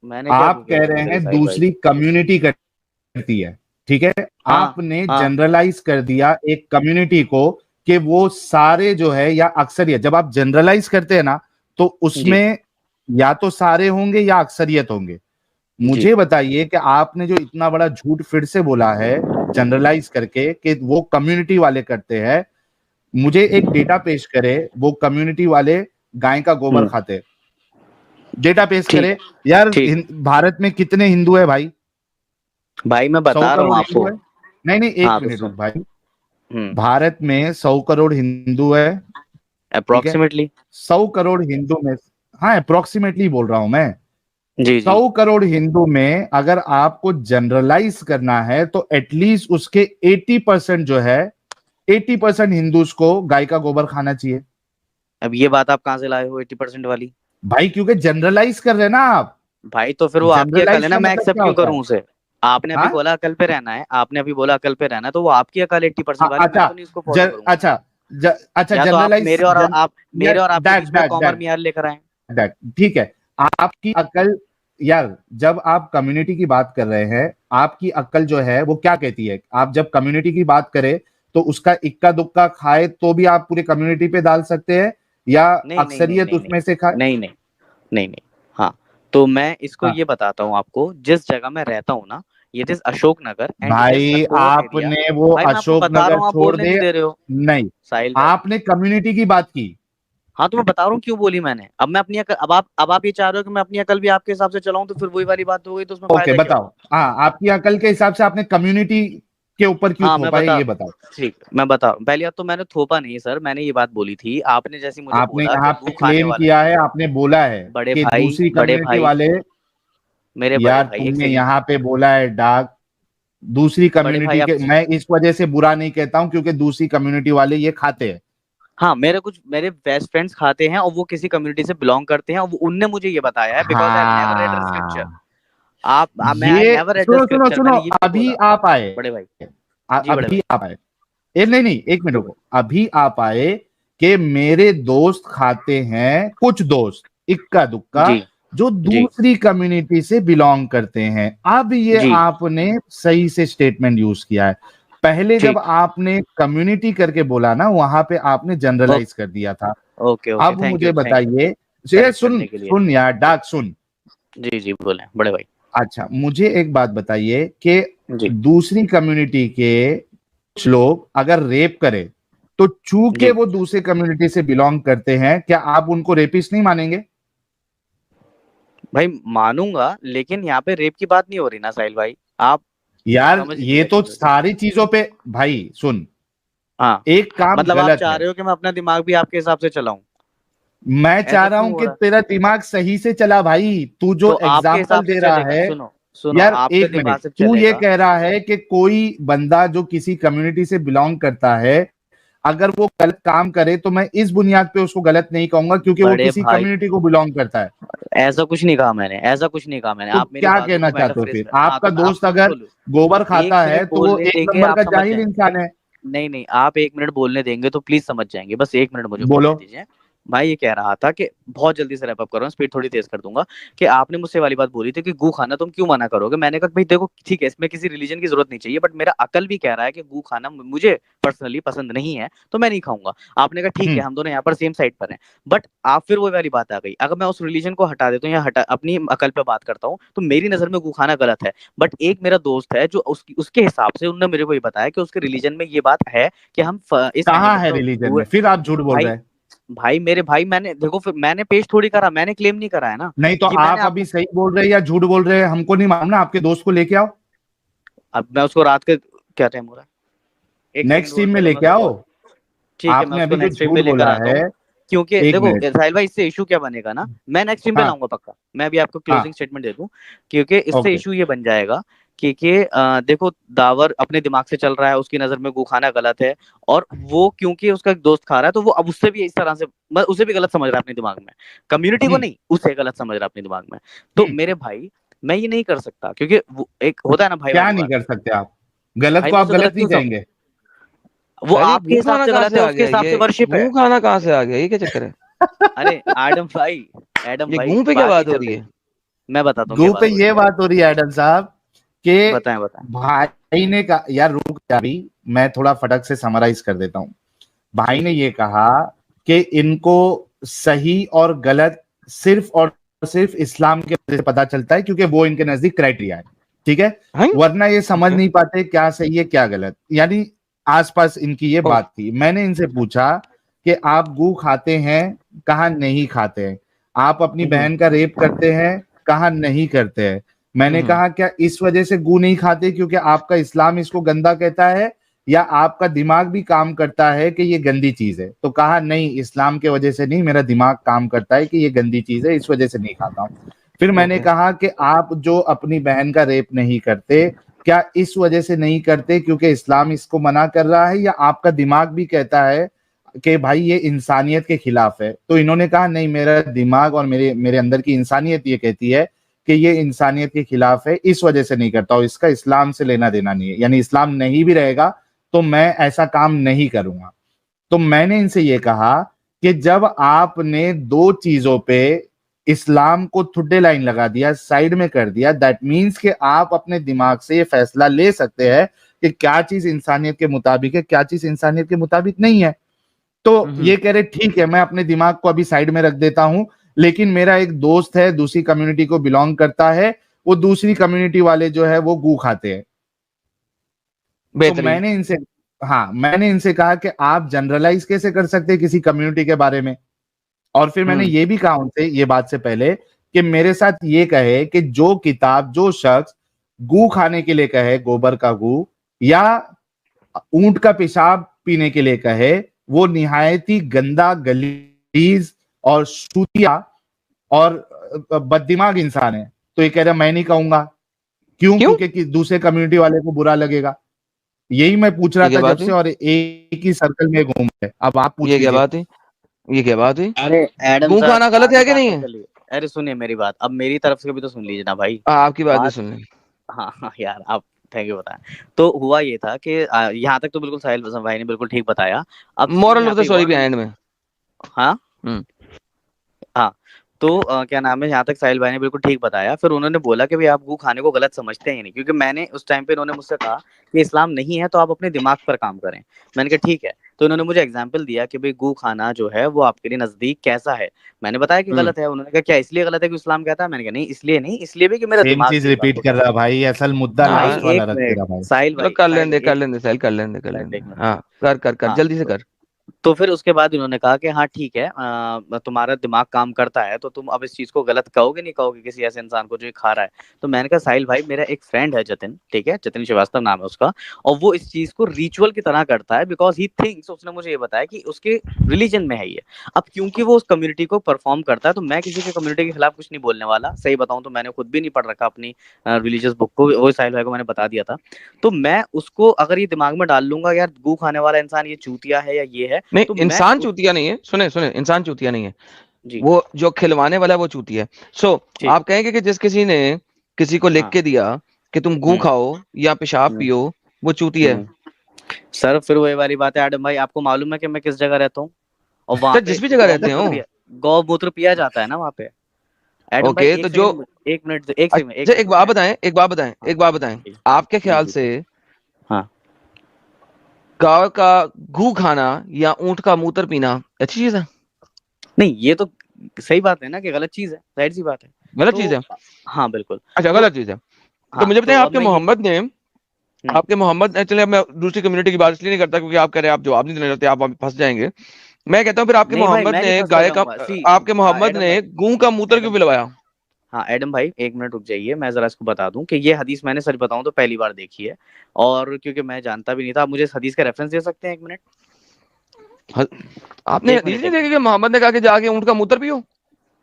मैंने क्या आप कह धोखेबाजी रहे करी हैं साहिल भाई। दूसरी कम्युनिटी करती है, ठीक है, हाँ आपने हाँ जनरलाइज कर दिया एक कम्युनिटी को कि वो सारे जो है या अक्सरियत, जब आप जनरलाइज करते हैं ना तो जी उसमें या तो सारे होंगे या अक्सरियत होंगे। जी मुझे बताइए कि आपने जो इतना बड़ा झूठ फिर से बोला है जनरलाइज करके कि वो कम्युनिटी वाले करते हैं, मुझे एक डेटा पेश करे, वो कम्युनिटी वाले गाय का गोबर हम्म, खाते हैं। डेटा पेश ठीक करे यार। ठीक भारत में कितने हिंदू है भाई? भाई मैं 100 बता रहा हूँ करोड़ आपको। हिंदू है। नहीं नहीं, एक हाँ तो मिनट रुक सुन। भाई। भारत में 100 करोड़ हिंदू है, ठीक है? अप्रोक्सीमेटली। 100 करोड़ हिंदू में, हाँ अप्रोक्सीमेटली बोल रहा हूं मैं। जी जी 100 करोड़ हिंदू में अगर आपको जनरलाइज करना है तो एटलीस्ट उसके 80% जो है, 80% हिंदूज को गाय का गोबर खाना चाहिए अब ये बात आप कहाँ से लाए हो 80% वाली? भाई, क्योंकि जनरलाइज कर रहे हैं ना आप। भाई तो फिर वो आपकी अकल है जनरलाइज ना, का मैं मतलब एक्सेप्ट क्या क्यों होता है? करूं उसे? आपने अभी हाँ बोला अकल पे रहना है, आपने अभी बोला अकल पे रहना है, तो वो आपकी अकल 80% वाली, मैं अच्छा, तो नहीं उसको फॉलो करूंगा। अच्छा या तो आप जनरलाइज मेरे और आपके दैट बीच में दैट कॉमन दैट मियार लेकर आए। दैट ठीक है। आपकी अकल, यार जब आप कम्युनिटी की बात कर रहे हैं, आपकी अकल जो है वो क्या कहती है? आप जब कम्युनिटी की बात करें तो उसका इक्का दुक्का खाए तो भी आप पूरे कम्युनिटी पे डाल सकते हैं, या नहीं नहीं नहीं अक्सरियत नहीं नहीं उसमें से खाए? नहीं नहीं नहीं नहीं। हाँ तो मैं इसको हाँ ये बताता हूँ आपको, जिस जगह मैं रहता हूँ ना, ये is Ashok Nagar and it is भाई सतपुर एरिया। आपने वो भाई मैं आपको अशोक बता रहा नगर हूँ, आप छोड़ बोलने नहीं दे। दे रहे हो नहीं, साहिल भाई। आपने कम्युनिटी की बात की। हाँ तो मैं बता रहा हूँ क्यों बोली मैंने। अब मैं अपनी अकल, अब आप ये चाह रहे हो कि मैं अपनी अकल भी आपके हिसाब से चलाऊं, तो फिर वही वाली बात हो गई, तो उसमें ओके फायदा क्या बताओ, हुआ? हाँ आपकी अकल के हिसाब से आपने कम्युनिटी के ऊपर क्यों हाँ मैं थोपा है, बता, ये बताओ। ठीक मैं बता रहा हूँ। पहली बात तो मैंने थोपा नहीं सर, मैंने ये बात बोली थी, आपने जैसे मुझे आपने बोला कि यहाँ पे गू खाने क्लेम वाला। किया है, आपने बोला है बड़े कि भाई, दूसरी बड़े कम्युनिटी भाई, वाले, मेरे बड़े यार भाई, एक तुमने सेकंड। यहाँ पे बोला है डाक, दूसरी बड़े भाई कम्युनिटी आप, के, मैं इस वजह से बुरा नहीं कहता हूँ क्योंकि दूसरी कम्युनिटी वाले ये खाते हैं। हाँ मेरे बेस्ट फ्रेंड्स खाते हैं और वो किसी कम्युनिटी से बिलोंग करते हैं, और उनने मुझे ये बताया है, because I have never red scripture. हाँ, मैं आई ये नेवर रेड द सुनो सुनो स्क्रिप्चर, सुनो, मैंने ये भी अभी बोला। आप आए, बड़े भाई, जी बड़े अभी भाई, आप आए, नहीं नहीं, एक मिनट रुको, अभी आप आए कि मेरे दोस्त खाते हैं, कुछ दोस्त इक्का दुक्का जी जो जी दूसरी कम्युनिटी से बिलोंग करते हैं। अब ये जी आपने सही से स्टेटमेंट यूज किया है। पहले जब ठीक। आपने कम्युनिटी करके बोला ना, वहां पे आपने जनरलाइज कर दिया था। ओके ओके, अब थैंक यू मुझे थैंक यू बताइए, ये करेक्ट सुन करने के लिए। सुन यार डाक सुन। जी जी बोले बड़े भाई। अच्छा मुझे एक बात बताइए कि जी दूसरी कम्युनिटी के कुछ लोग अगर रेप करे तो चूंकि जी वो दूसरे कम्युनिटी से बिलोंग करते हैं, क्या आप उनको रेपिस्ट नहीं मानेंगे? भाई मानूंगा, लेकिन यहाँ पे रेप की बात नहीं हो रही ना साहिल भाई, आप यार समझ नहीं ये रहे तो चीजों को। सारी चीजों पे, भाई सुन, हाँ एक काम मतलब आप गलत चाह है। रहे हो कि मैं अपना दिमाग भी आपके हिसाब से चलाऊं? मैं चाह ऐसा रहा क्यों हूं हो कि रहा है? तेरा दिमाग सही से चला भाई, तू तो जो आपके एग्जाम्पल हिसाब से दे रहा चलेगा, है। सुनो सुनो, यार आपके एक मिनट, दिमाग से तू ये चलेगा। कह रहा है कि कोई बंदा जो किसी कम्युनिटी से बिलोंग करता है, अगर वो गलत काम करे तो मैं इस बुनियाद पे उसको गलत नहीं कहूंगा क्योंकि वो बड़े किसी भाई, कम्युनिटी को बिलोंग करता है। ऐसा कुछ नहीं कहा मैंने, ऐसा कुछ नहीं कहा मैंने, तो आप मेरी क्या बातों को कहना चाहते हो पैराफ्रेज फिर? कर। हाँ आपका तो मैं दोस्त आपको अगर बोलूं, गोबर खाता एक है मिनट तो वो बोलने एक देंगे नंबर आप का समझ जाहिल जाएंगे। इंसान है। नहीं नहीं, आप एक मिनट बोलने देंगे तो प्लीज समझ जाएंगे, बस एक मिनट मुझे बोलो। बोलने दीजिए। भाई ये कह रहा था कि बहुत जल्दी से रैप अप कर रहा हूँ, स्पीड थोड़ी तेज कर दूंगा, कि आपने मुझसे वाली बात बोली थी कि गू खाना तुम क्यों मना करोगे। मैंने कहा भाई देखो ठीक है, इसमें किसी रिलीजन की जरूरत नहीं चाहिए, बट मेरा अकल भी कह रहा है कि गू खाना मुझे पर्सनली पसंद नहीं है, तो मैं नहीं खाऊंगा। आपने कहा ठीक है, हम दोनों यहाँ पर सेम साइड पर हैं। बट आप फिर वो वाली बात आ गई, अगर मैं उस रिलीजन को हटा देता हूँ या हटा अपनी अकल पे बात करता हूँ, तो मेरी नजर में गू खाना गलत है। बट एक मेरा दोस्त है जो उसके हिसाब से, उन्होंने मेरे को ये बताया कि उसके रिलीजन में ये बात है कि हम इस कहाँ एनिमल है को रिलीजन में? फिर आप झूठ बोल भाई रहे हैं। भाई मेरे भाई, मैंने देखो फिर मैंने पेश थोड़ी करा, मैंने क्लेम नहीं करा है ना। नहीं तो ये मैंने आप अभी आपको, सही बोल रहे हैं या झूठ बोल रहे हैं हमको नहीं मालूम ना। आपके दोस्त को लेके आओ, अब मैं उसको रात के, क्या टाइम हो रहा है, एक सेकंड नेक्स्ट टीम होल्ड में करिए, मैं लेके उसको आओ। कॉल। ठीक है मैं आपने उसको अभी जो नेक्स्ट टाइम झूठ पे लेकर बोला आता है, हूँ। क्योंकि एक देखो मिनट। साहिल भाई, इससे इशू क्या बनेगा ना, मैं नेक्स्ट टाइम पे हाँ लाऊंगा पक्का, मैं अभी आपको क्लोजिंग हाँ स्टेटमेंट दे दूं। क्योंकि इससे ओके। इशू ये बन जाएगा कि देखो दावर अपने दिमाग से चल रहा है, उसकी नजर में गू खाना गलत है, और वो क्योंकि उसका एक दोस्त खा रहा है, तो वो अब उससे भी इस तरह से, उसे भी गलत समझ रहा है अपने दिमाग में, कम्युनिटी को हम्म नहीं, उसे गलत समझ रहा है अपने दिमाग में। तो हम्म मेरे भाई, मैं ये नहीं कर सकता, क्योंकि वो एक होता है ना भाई क्या वाली नहीं बात। कर सकते आप? गलत भाई को मैं आप उसे गलत गलत नहीं क्यों कहेंगे? वो सर ये आपके गू हिसाब खाना से कहाँ गलत से है, आ उसके गया? हिसाब से ये वर्शिप गू है। खाना कहाँ से आ गया? ये क्या चक्कर है? अरे एडम ये भाई गू पे क्या बात ये बात हो चल रही रही, है? मैं बताता हूँ क्या गो पे बात हो रही ये बात हो रही है एडम साहब है, कि बताएं बताएं। भाई ने कहा, यार रुक जा अभी, मैं थोड़ा फटक से समराइज कर देता हूँ। भाई जी ने जी ये कहा कि इनको सही और गलत सिर्फ और सिर्फ इस्लाम के वजह से पता चलता है क्योंकि वो इनके नजदीक क्राइटेरिया है, ठीक है? हाँ वरना ये समझ ओके नहीं पाते क्या सही है क्या गलत, यानी आसपास इनकी ये ओ बात थी। मैंने इनसे पूछा कि आप गू खाते हैं, कहा नहीं खाते हैं। आप अपनी बहन का रेप करते हैं? कहा नहीं करते हैं। मैंने कहा क्या इस वजह से गू नहीं खाते क्योंकि आपका इस्लाम इसको गंदा कहता है, या आपका दिमाग भी काम करता है कि ये गंदी चीज है? तो कहा नहीं, इस्लाम के वजह से नहीं, मेरा दिमाग काम करता है कि ये गंदी चीज है, इस वजह से नहीं खाता हूँ। फिर मैंने कहा कि आप जो अपनी बहन का रेप नहीं करते, क्या इस वजह से नहीं करते क्योंकि इस्लाम इसको मना कर रहा है, या आपका दिमाग भी कहता है कि भाई ये इंसानियत के खिलाफ है? तो इन्होंने कहा नहीं, मेरा दिमाग और मेरे अंदर की इंसानियत ये कहती है कि ये इंसानियत के खिलाफ है, इस वजह से नहीं करता हूं, इसका इस्लाम से लेना देना नहीं है, यानी इस्लाम नहीं भी रहेगा तो मैं ऐसा काम नहीं करूंगा। तो मैंने इनसे ये कहा कि जब आपने दो चीजों पे इस्लाम को थुड्डे लाइन लगा दिया, साइड में कर दिया, दैट मीन्स कि आप अपने दिमाग से ये फैसला ले सकते हैं कि क्या चीज इंसानियत के मुताबिक है, क्या चीज इंसानियत के मुताबिक नहीं है। तो ये कह रहे ठीक है, मैं अपने दिमाग को अभी साइड में रख देता हूं, लेकिन मेरा एक दोस्त है, दूसरी कम्युनिटी को बिलोंग करता है, वो दूसरी कम्युनिटी वाले जो है वो गू खाते हैं। तो मैंने इनसे कहा कि आप जनरलाइज कैसे कर सकते हैं किसी कम्युनिटी के बारे में? और फिर मैंने ये भी कहा उनसे, ये बात से पहले, कि मेरे साथ ये कहे कि जो किताब, जो शख्स गू खाने के लिए कहे, गोबर का गू, या ऊंट का पेशाब पीने के लिए कहे, वो निहायत ही गंदा, गलीज और शूतिया और बददिमाग इंसान है। तो ये कह रहा मैं नहीं कहूंगा। क्यों? क्योंकि दूसरे कम्युनिटी वाले को बुरा लगेगा। यही मैं पूछ रहा था जब से, और एक ही सर्कल में घूम रहे। अब आप पूछ ये क्या बात है? ये क्या बात है? अरे एडम गू खाना गलत है कि नहीं है? अरे सुनिए मेरी बात, अब मेरी तरफ से भी तो सुन लीजिए ना भाई। आपकी बात भी सुन लें। हाँ यार, आप थैंक यू बताएं। तो हुआ ये था कि यहाँ तक तो बिल्कुल साहिल भाई ने बिल्कुल ठीक बताया। अब मोरल ऑफ द स्टोरी भी एंड में। हाँ हाँ, तो क्या नाम है, यहाँ तक साहिल भाई ने बिल्कुल ठीक बताया। फिर उन्होंने बोला कि भाई आप गू खाने को गलत समझते हैं नहीं, क्योंकि मैंने उस टाइम पे, इन्होंने मुझसे कहा कि इस्लाम नहीं है तो आप अपने दिमाग पर काम करें। मैंने कहा ठीक है। तो इन्होंने मुझे एग्जांपल दिया कि भाई गू खाना जो है वो आपके लिए नजदीक कैसा है। मैंने बताया कि गलत है। उन्होंने कहा क्या इसलिए गलत है कि इस्लाम कहता है? मैंने कहा नहीं, इसलिए नहीं, इसलिए भी कि मेरा दिमाग चीज रिपीट कर रहा भाई, असल मुद्दा लास्ट वाला रख दे रहा भाई। साहिल भाई, कर लेंगे कर लेंगे। हाँ कर जल्दी से कर। तो फिर उसके बाद इन्होंने कहा कि हाँ ठीक है, तुम्हारा दिमाग काम करता है तो तुम अब इस चीज को गलत कहोगे नहीं, कहोगे किसी ऐसे इंसान को जो ये खा रहा है। तो मैंने कहा साहिल भाई, मेरा एक फ्रेंड है जतिन, ठीक है, जतिन श्रीवास्तव नाम है उसका, और वो इस चीज को रिचुअल की तरह करता है, बिकॉज ही थिंक्स, उसने मुझे ये बताया कि उसके रिलीजन में है ये। अब क्योंकि वो उस कम्युनिटी को परफॉर्म करता है, तो मैं किसी के कम्युनिटी के खिलाफ कुछ नहीं बोलने वाला। सही बताऊं तो मैंने खुद भी नहीं पढ़ रखा अपनी रिलीजियस बुक को, वो साहिल भाई को मैंने बता दिया था। तो मैं उसको अगर ये दिमाग में डाल लूंगा यार गू खाने वाला इंसान ये चूतिया है या ये है, नहीं, तो इंसान चूतिया नहीं है। सुने इंसान चूतिया नहीं है जी। वो जो खिलवाने वाला है वो चूतिया है। सो आप कहेंगे कि जिस किसी ने किसी को लिख के दिया कि तुम गू खाओ या पेशाब पियो, वो चूतिया है? सर फिर वही वाली बात है एडम भाई, आपको मालूम है कि मैं किस जगह रहता हूँ, और वहाँ जिस भी जगह रहते हो गौमूत्र पिया जाता है ना वहाँ पे। एडम ओके, भाई, तो जो एक मिनट एक बात बताएं आपके ख्याल से हाँ, गाय का गू खाना या ऊंट का मूत्र पीना अच्छी चीज है? नहीं, ये तो सही बात है ना कि गलत चीज है, जाहिर सी बात है, गलत चीज है। हाँ बिल्कुल। अच्छा, गलत चीज है। तो मुझे बताएं, आपके मोहम्मद ने चलिए, मैं दूसरी कम्युनिटी की बात इसलिए नहीं करता क्योंकि आप कह रहे हैं आप जवाब नहीं देना चाहते, आप फंस जाएंगे। मैं कहता हूँ फिर आपके मोहम्मद ने गाय का, आपके मोहम्मद ने गू का मूत्र क्यों पिलवाया? हाँ एडम भाई, एक मिनट रुक जाइए, मैं जरा इसको बता दूं कि ये हदीस मैंने सच बताऊं तो पहली बार देखी है, और क्योंकि मैं जानता भी नहीं था। आप मुझे इस हदीस का रेफरेंस दे सकते हैं? एक मिनट। आपने हदीस नहीं देखी कि मोहम्मद ने कहा कि जाके ऊंट का मूत्र पियो?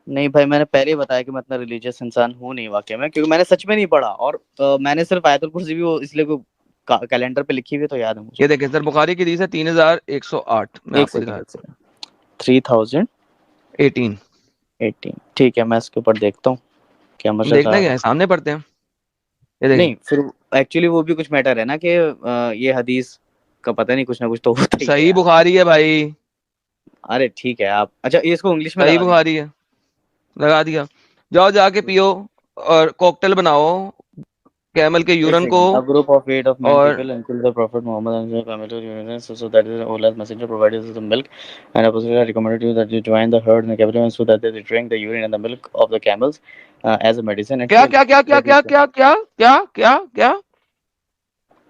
नहीं भाई, मैंने पहले ही बताया कि मैं इतना रिलीजियस इंसान हूँ नहीं वाकई में, क्योंकि मैंने सच में नहीं पढ़ा, और मैंने सिर्फ आयतुल कुर्सी भी वो इसलिए कैलेंडर पे लिखी हुई तो याद है मुझे। ये देखिए सर, बुखारी की हदीस है 3108। मैं आपको दिखा 3018। ठीक है, मैं इसके ऊपर देखता हूँ क्या मतलब देखना क्या है, सामने पढ़ते हैं। ये नहीं, फिर एक्चुअली वो भी कुछ मैटर है ना कि ये हदीस का पता नहीं, कुछ ना कुछ तो होता ही सही बुखारी है भाई। अरे ठीक है, आप अच्छा ये इसको इंग्लिश में सही बुखारी है, लगा दिया। जाओ जाके पियो और कॉकटेल बनाओ कैमल के यूरिन को। A group of 8 of men people until the Prophet Muhammad and his family urine, so that is Allah's messenger provided us the milk, and Apostle recommended you that you join the herd in the capital, so that they drink the urine and the milk of the camels as a medicine. And क्या?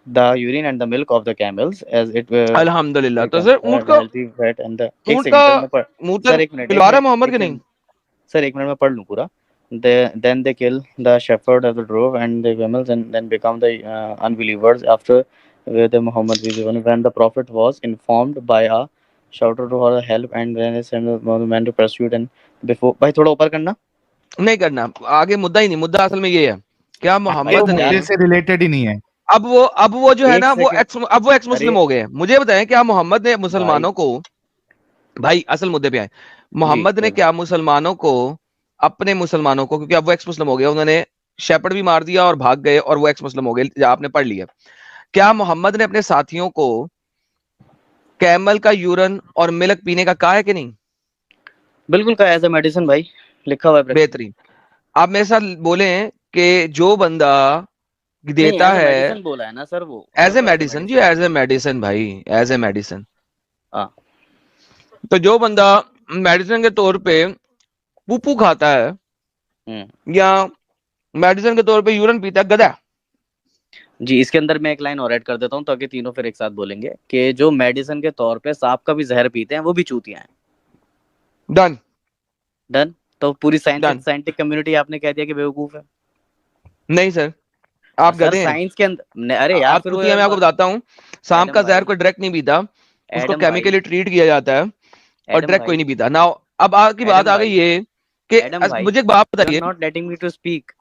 The urine and the milk of the camels as it अल्हम्दुलिल्लाह। तो sir ऊंट का healthy fat and the मूत्र पिलवा रहा है मोहम्मद के नहीं? सर एक मिनट में पढ़ लूँ पूरा. Then they kill the shepherd of the drove and the camels and then become the unbelievers after the Muhammad when the prophet was informed by a shouter to her help and then they sent the man to pursue and before. भाई थोड़ा ऊपर करना. नहीं करना, आगे मुद्दा ही नहीं, मुद्दा असल में ये है क्या वो मोहम्मद ने मुद्दे से रिलेटेड ही नहीं है. अब वो जो है एक ना वो सेकंड. अब वो एक्स मुस्लिम अरे हो गए हैं. मुझे बताएं क्या मोहम्मद ने भाई मुसलमानों को, भाई असल मुद्दे पे आए, जी मोहम्मद ने बोलो. क्या मुसलमानों को, अपने मुसलमानों को, क्योंकि अब वो एक्स मुस्लिम हो गए, उन्होंने शेपर्ड भी मार दिया और भाग गए और वो एक्स मुस्लिम हो गए, आपने पढ़ लिया. क्या मोहम्मद ने अपने साथियों को कैमल का यूरन और मिल्क पीने का कहा है कि नहीं? बिल्कुल का एज अ मेडिसिन भाई लिखा हुआ है. बेहतरीन. आप मेरे साथ बोले कि जो बंदा देता नहीं, as a है medicine बोला है ना सर वो. एज ए सर वो as a मेडिसिन जी, medicine. एज ए मेडिसिन भाई, एज ए मेडिसिन. हाँ. तो जो बंदा मेडिसिन के तौर पे पुप्पू खाता है या मेडिसिन के तौर पे यूरिन पीता है, गधा. जी इसके अंदर मैं एक लाइन और ऐड कर देता हूँ ताकि तीनों फिर एक साथ बोलेंगे कि जो मेडिसिन के तौर पे सांप का भी जहर पीते हैं वो भी चूतियां हैं. डन. डन. तो पूरी Done. साइंटिफिक कम्युनिटी आपने कह दिया कि बेवकूफ है. नहीं सर, आप सर गधे हैं. साइंस के अंदर अरे यार आप फिर चूतिया, मैं आपको बताता हूँ, सांप एडम का जहर भाई, कोई डायरेक्ट नहीं पीता, उसको एडम भाई, केमिकली ट्रीट किया जाता है और एडम डायरेक्ट कोई भाई, नहीं पीता. नाउ अब आपकी बात एडम आ गई भाई, ये कि एडम भाई, मुझे एक बात यू आर बताइए. Not letting me to speak.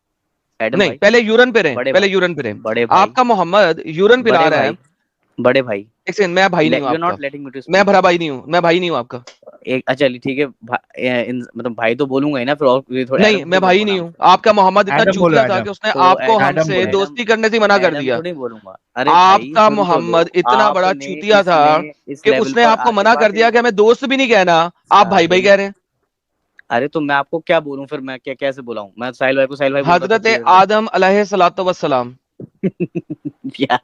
Adam नहीं, भाई, पहले यूरिन पे रहे, बड़े पहले भाई, यूरिन पे रहे. बड़े भाई, आपका मोहम्मद यूरिन पिला बड़े रहा है. भाई, बड़े भाई, एक सेकंड, मैं भाई नहीं यू हूँ आर नॉट आपका, लेटिंग मी टू मैं स्पीक. भरा भाई नहीं हूँ, मैं भाई नहीं हूँ आपका. एक अच्छा चलिए ठीक है मतलब भाई तो बोलूंगा ही ना फिर. और ये थोड़ा नहीं, एडम मैं थोड़ी भाई बोलूंगा नहीं नाम हूँ से. आपका. मोहम्मद इतना एडम बोलो, चूतिया था एडम. कि उसने तो आपको एडम हमसे बोलो. दोस्ती करने से मना कर एडम दिया. थोड़ी बोलूंगा. अरे भाई आपका सुन तो लो. मोहम्मद इतना बड़ा आपने चूतिया था इस कि लेवल उसने पर आपको आके मना कर बात दिया कि हमें दोस्त भी नहीं कहना, आप भाई भाई साहिल. कह रहे हैं. अरे तो मैं आपको क्या बोलूं फिर. मैं क्या कैसे बुलाऊं. मैं साहिल भाई को साहिल भाई बोलता था हजरत इतनी देर आदम अलैहिस्सलातु वस्सलाम. से. या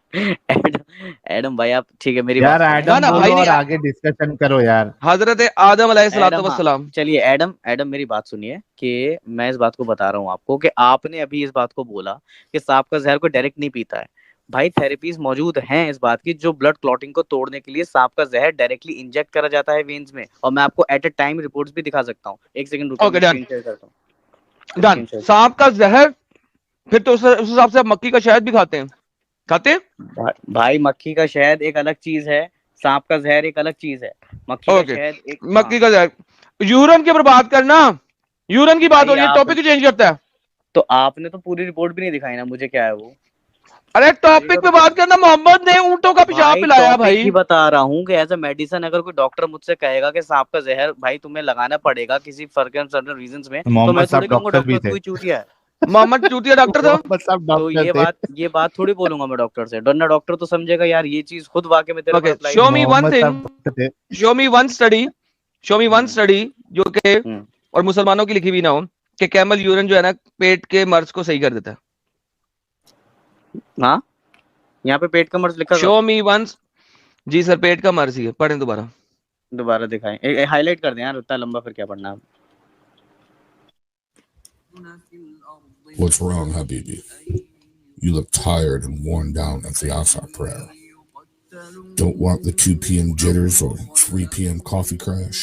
एडम भाई आप ठीक है मेरी यार बात सुनिए. ना एडम ना भाई बोलो नहीं, और आगे डिस्कशन करो यार. हजरत आदम अलैहिस्सलातु एडम हाँ वस्सलाम. चलिए एडम मेरी बात सुनिए कि मैं इस बात को बता रहा हूँ आपको कि आपने अभी इस बात को बोला कि सांप का जहर को डायरेक्ट नहीं पीता है. भाई थेरेपीज मौजूद हैं इस बात की जो ब्लड क्लॉटिंग को तोड़ने के लिए सांप का जहर डायरेक्टली इंजेक्ट करा जाता है वेन्स में. और मैं आपको एट अ टाइम रिपोर्ट्स भी दिखा सकता हूँ. एक सेकंड रुकिए ओके, मैं डन स्क्रीन शेयर करता हूँ. डन. Screen share. सांप का जहर, फिर तो उस हिसाब से आप मक्की का शहद भी खाते हैं, खाते हैं. भाई मक्खी का शहद एक अलग चीज है. सांप का जहर एक अलग चीज है. मक्खी का ओके, शहद एक मक्की का जहर. यूरिन की बात करना, यूरिन की बात हो रही है, टॉपिक चेंज करता है. तो आपने तो पूरी रिपोर्ट भी नहीं दिखाई ना मुझे. क्या है वो. अरे टॉपिक पे बात करना. मोहम्मद ने ऊंटों का पेशाब भाई पिलाया टॉपिक भाई. ही बता रहा हूँ कि एज अ मेडिसिन अगर कोई डॉक्टर मुझसे कहेगा कि सांप का जहर भाई तुम्हें लगाना पड़ेगा किसी सर्टेन रीजंस में तो मोहम्मद मैं साहब थोड़ी कहूंगा डॉक्टर भी डॉक्टर थे. कोई चूतिया है. मोहम्मद चूतिया डॉक्टर था. मोहम्मद साहब तो डॉक्टर थे. ये बात थोड़ी बोलूंगा मैं डॉक्टर से. डरना डॉक्टर तो समझेगा यार ये चीज खुद वाकई में तेरे ओके, पर apply show me one Mohammad thing, साहब डॉक्टर थे. Show me one study, show me one study जो कि और मुसलमानों की लिखी भी ना हो कि कैमल यूरिन जो है ना पेट के मर्ज को सही कर देता है. हाँ यहाँ पे पेट का मर्ज लिखा था. Show me one. जी सर, पेट का मर्ज ही है. पढ़ें दोबारा. दोबारा दिखाएं. हाईलाइट कर दें यार उतना लंबा फिर क्या पढ़ना है. What's wrong, Habibi? You look tired and worn down at the Asr prayer. Don't want the 2 p.m. jitters or 3 p.m. coffee crash?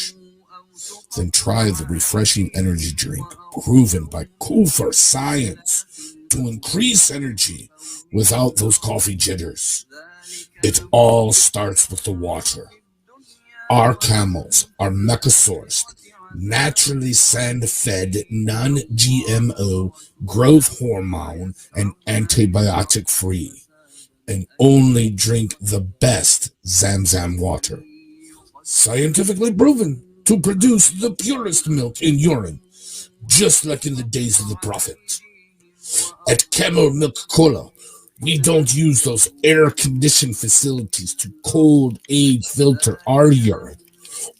Then try the refreshing energy drink proven by Kufr science to increase energy without those coffee jitters. It all starts with the water. Our camels are Mecca-sourced, naturally sand-fed, non-GMO, growth hormone, and antibiotic-free, and only drink the best Zamzam water. Scientifically proven to produce the purest milk in urine, just like in the days of the Prophet. At Camel Milk Cola, we don't use those air-conditioned facilities to cold age filter our urine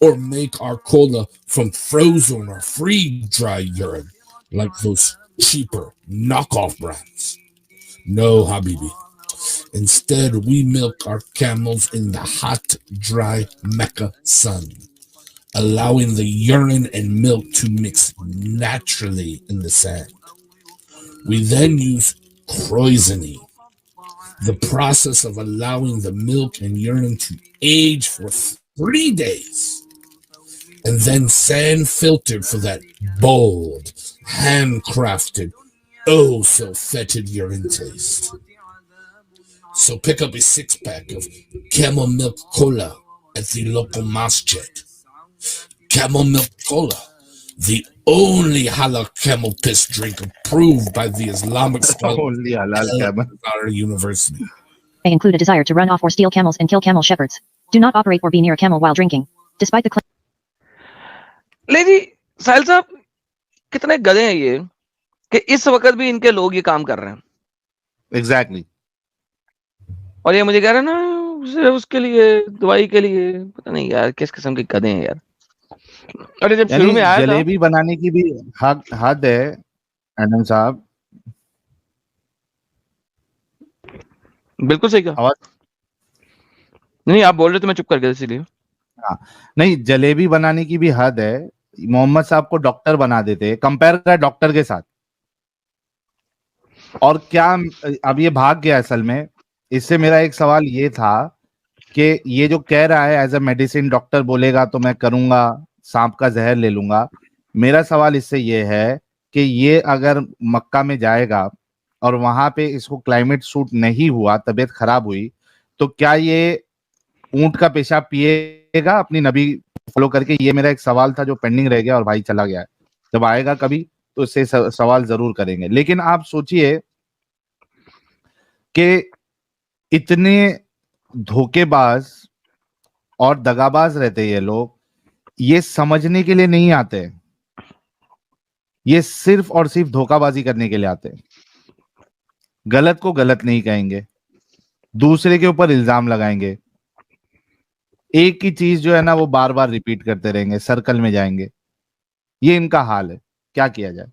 or make our cola from frozen or free-dry urine like those cheaper knockoff brands. No, Habibi. Instead, we milk our camels in the hot, dry Mecca sun, allowing the urine and milk to mix naturally in the sand. We then use croisony, the process of allowing the milk and urine to age for 3 days. and then sand filtered for that bold, handcrafted, oh so fetid urine taste. So pick up a 6-pack of camel milk cola at the local masjid. Camel milk cola, the only halal camel piss drink approved by the Islamic Scholar Only halal camel. University. May include a desire to run off or steal camels and kill camel shepherds. Do not operate or be near a camel while drinking. Despite the claim. ले जी साहिल साहब, कितने गधे हैं ये कि इस वक्त भी इनके लोग ये काम कर रहे हैं, एग्जैक्टली। और ये मुझे कह रहे हैं ना सिर्फ उसके लिए, दवाई के लिए। पता नहीं यार किस किस्म के गधे हैं यार। अरे जब शुरू में आया था, जलेबी बनाने की भी हद है एडम साहब। बिल्कुल सही कहा। आवाज नहीं आप बोल रहे थे, मैं चुप कर गया इसीलिए। हाँ, नहीं जलेबी बनाने की भी हद है। मोहम्मद साहब को डॉक्टर बना देते, कंपेयर कर डॉक्टर के साथ। और क्या अब ये भाग गया असल में। इससे मेरा एक सवाल ये था कि ये जो कह रहा है एज अ मेडिसिन, डॉक्टर बोलेगा तो मैं करूंगा, सांप का जहर ले लूंगा। मेरा सवाल इससे ये है कि ये अगर मक्का में जाएगा और वहां पे इसको क्लाइमेट सूट नहीं हुआ, तबीयत खराब हुई, तो क्या ये ऊंट का पेशाब पिएगा अपनी नबी फॉलो करके? ये मेरा एक सवाल था जो पेंडिंग रह गया और भाई चला गया है। जब आएगा कभी तो इससे सवाल जरूर करेंगे। लेकिन आप सोचिए कि इतने धोखेबाज और दगाबाज रहते ये लोग, ये समझने के लिए नहीं आते, ये सिर्फ और सिर्फ धोखाबाजी करने के लिए आते हैं। गलत को गलत नहीं कहेंगे, दूसरे के ऊपर इल्जाम लगाएंगे, एक ही चीज जो है ना वो बार बार रिपीट करते रहेंगे, सर्कल में जाएंगे। ये इनका हाल है, क्या किया जाए।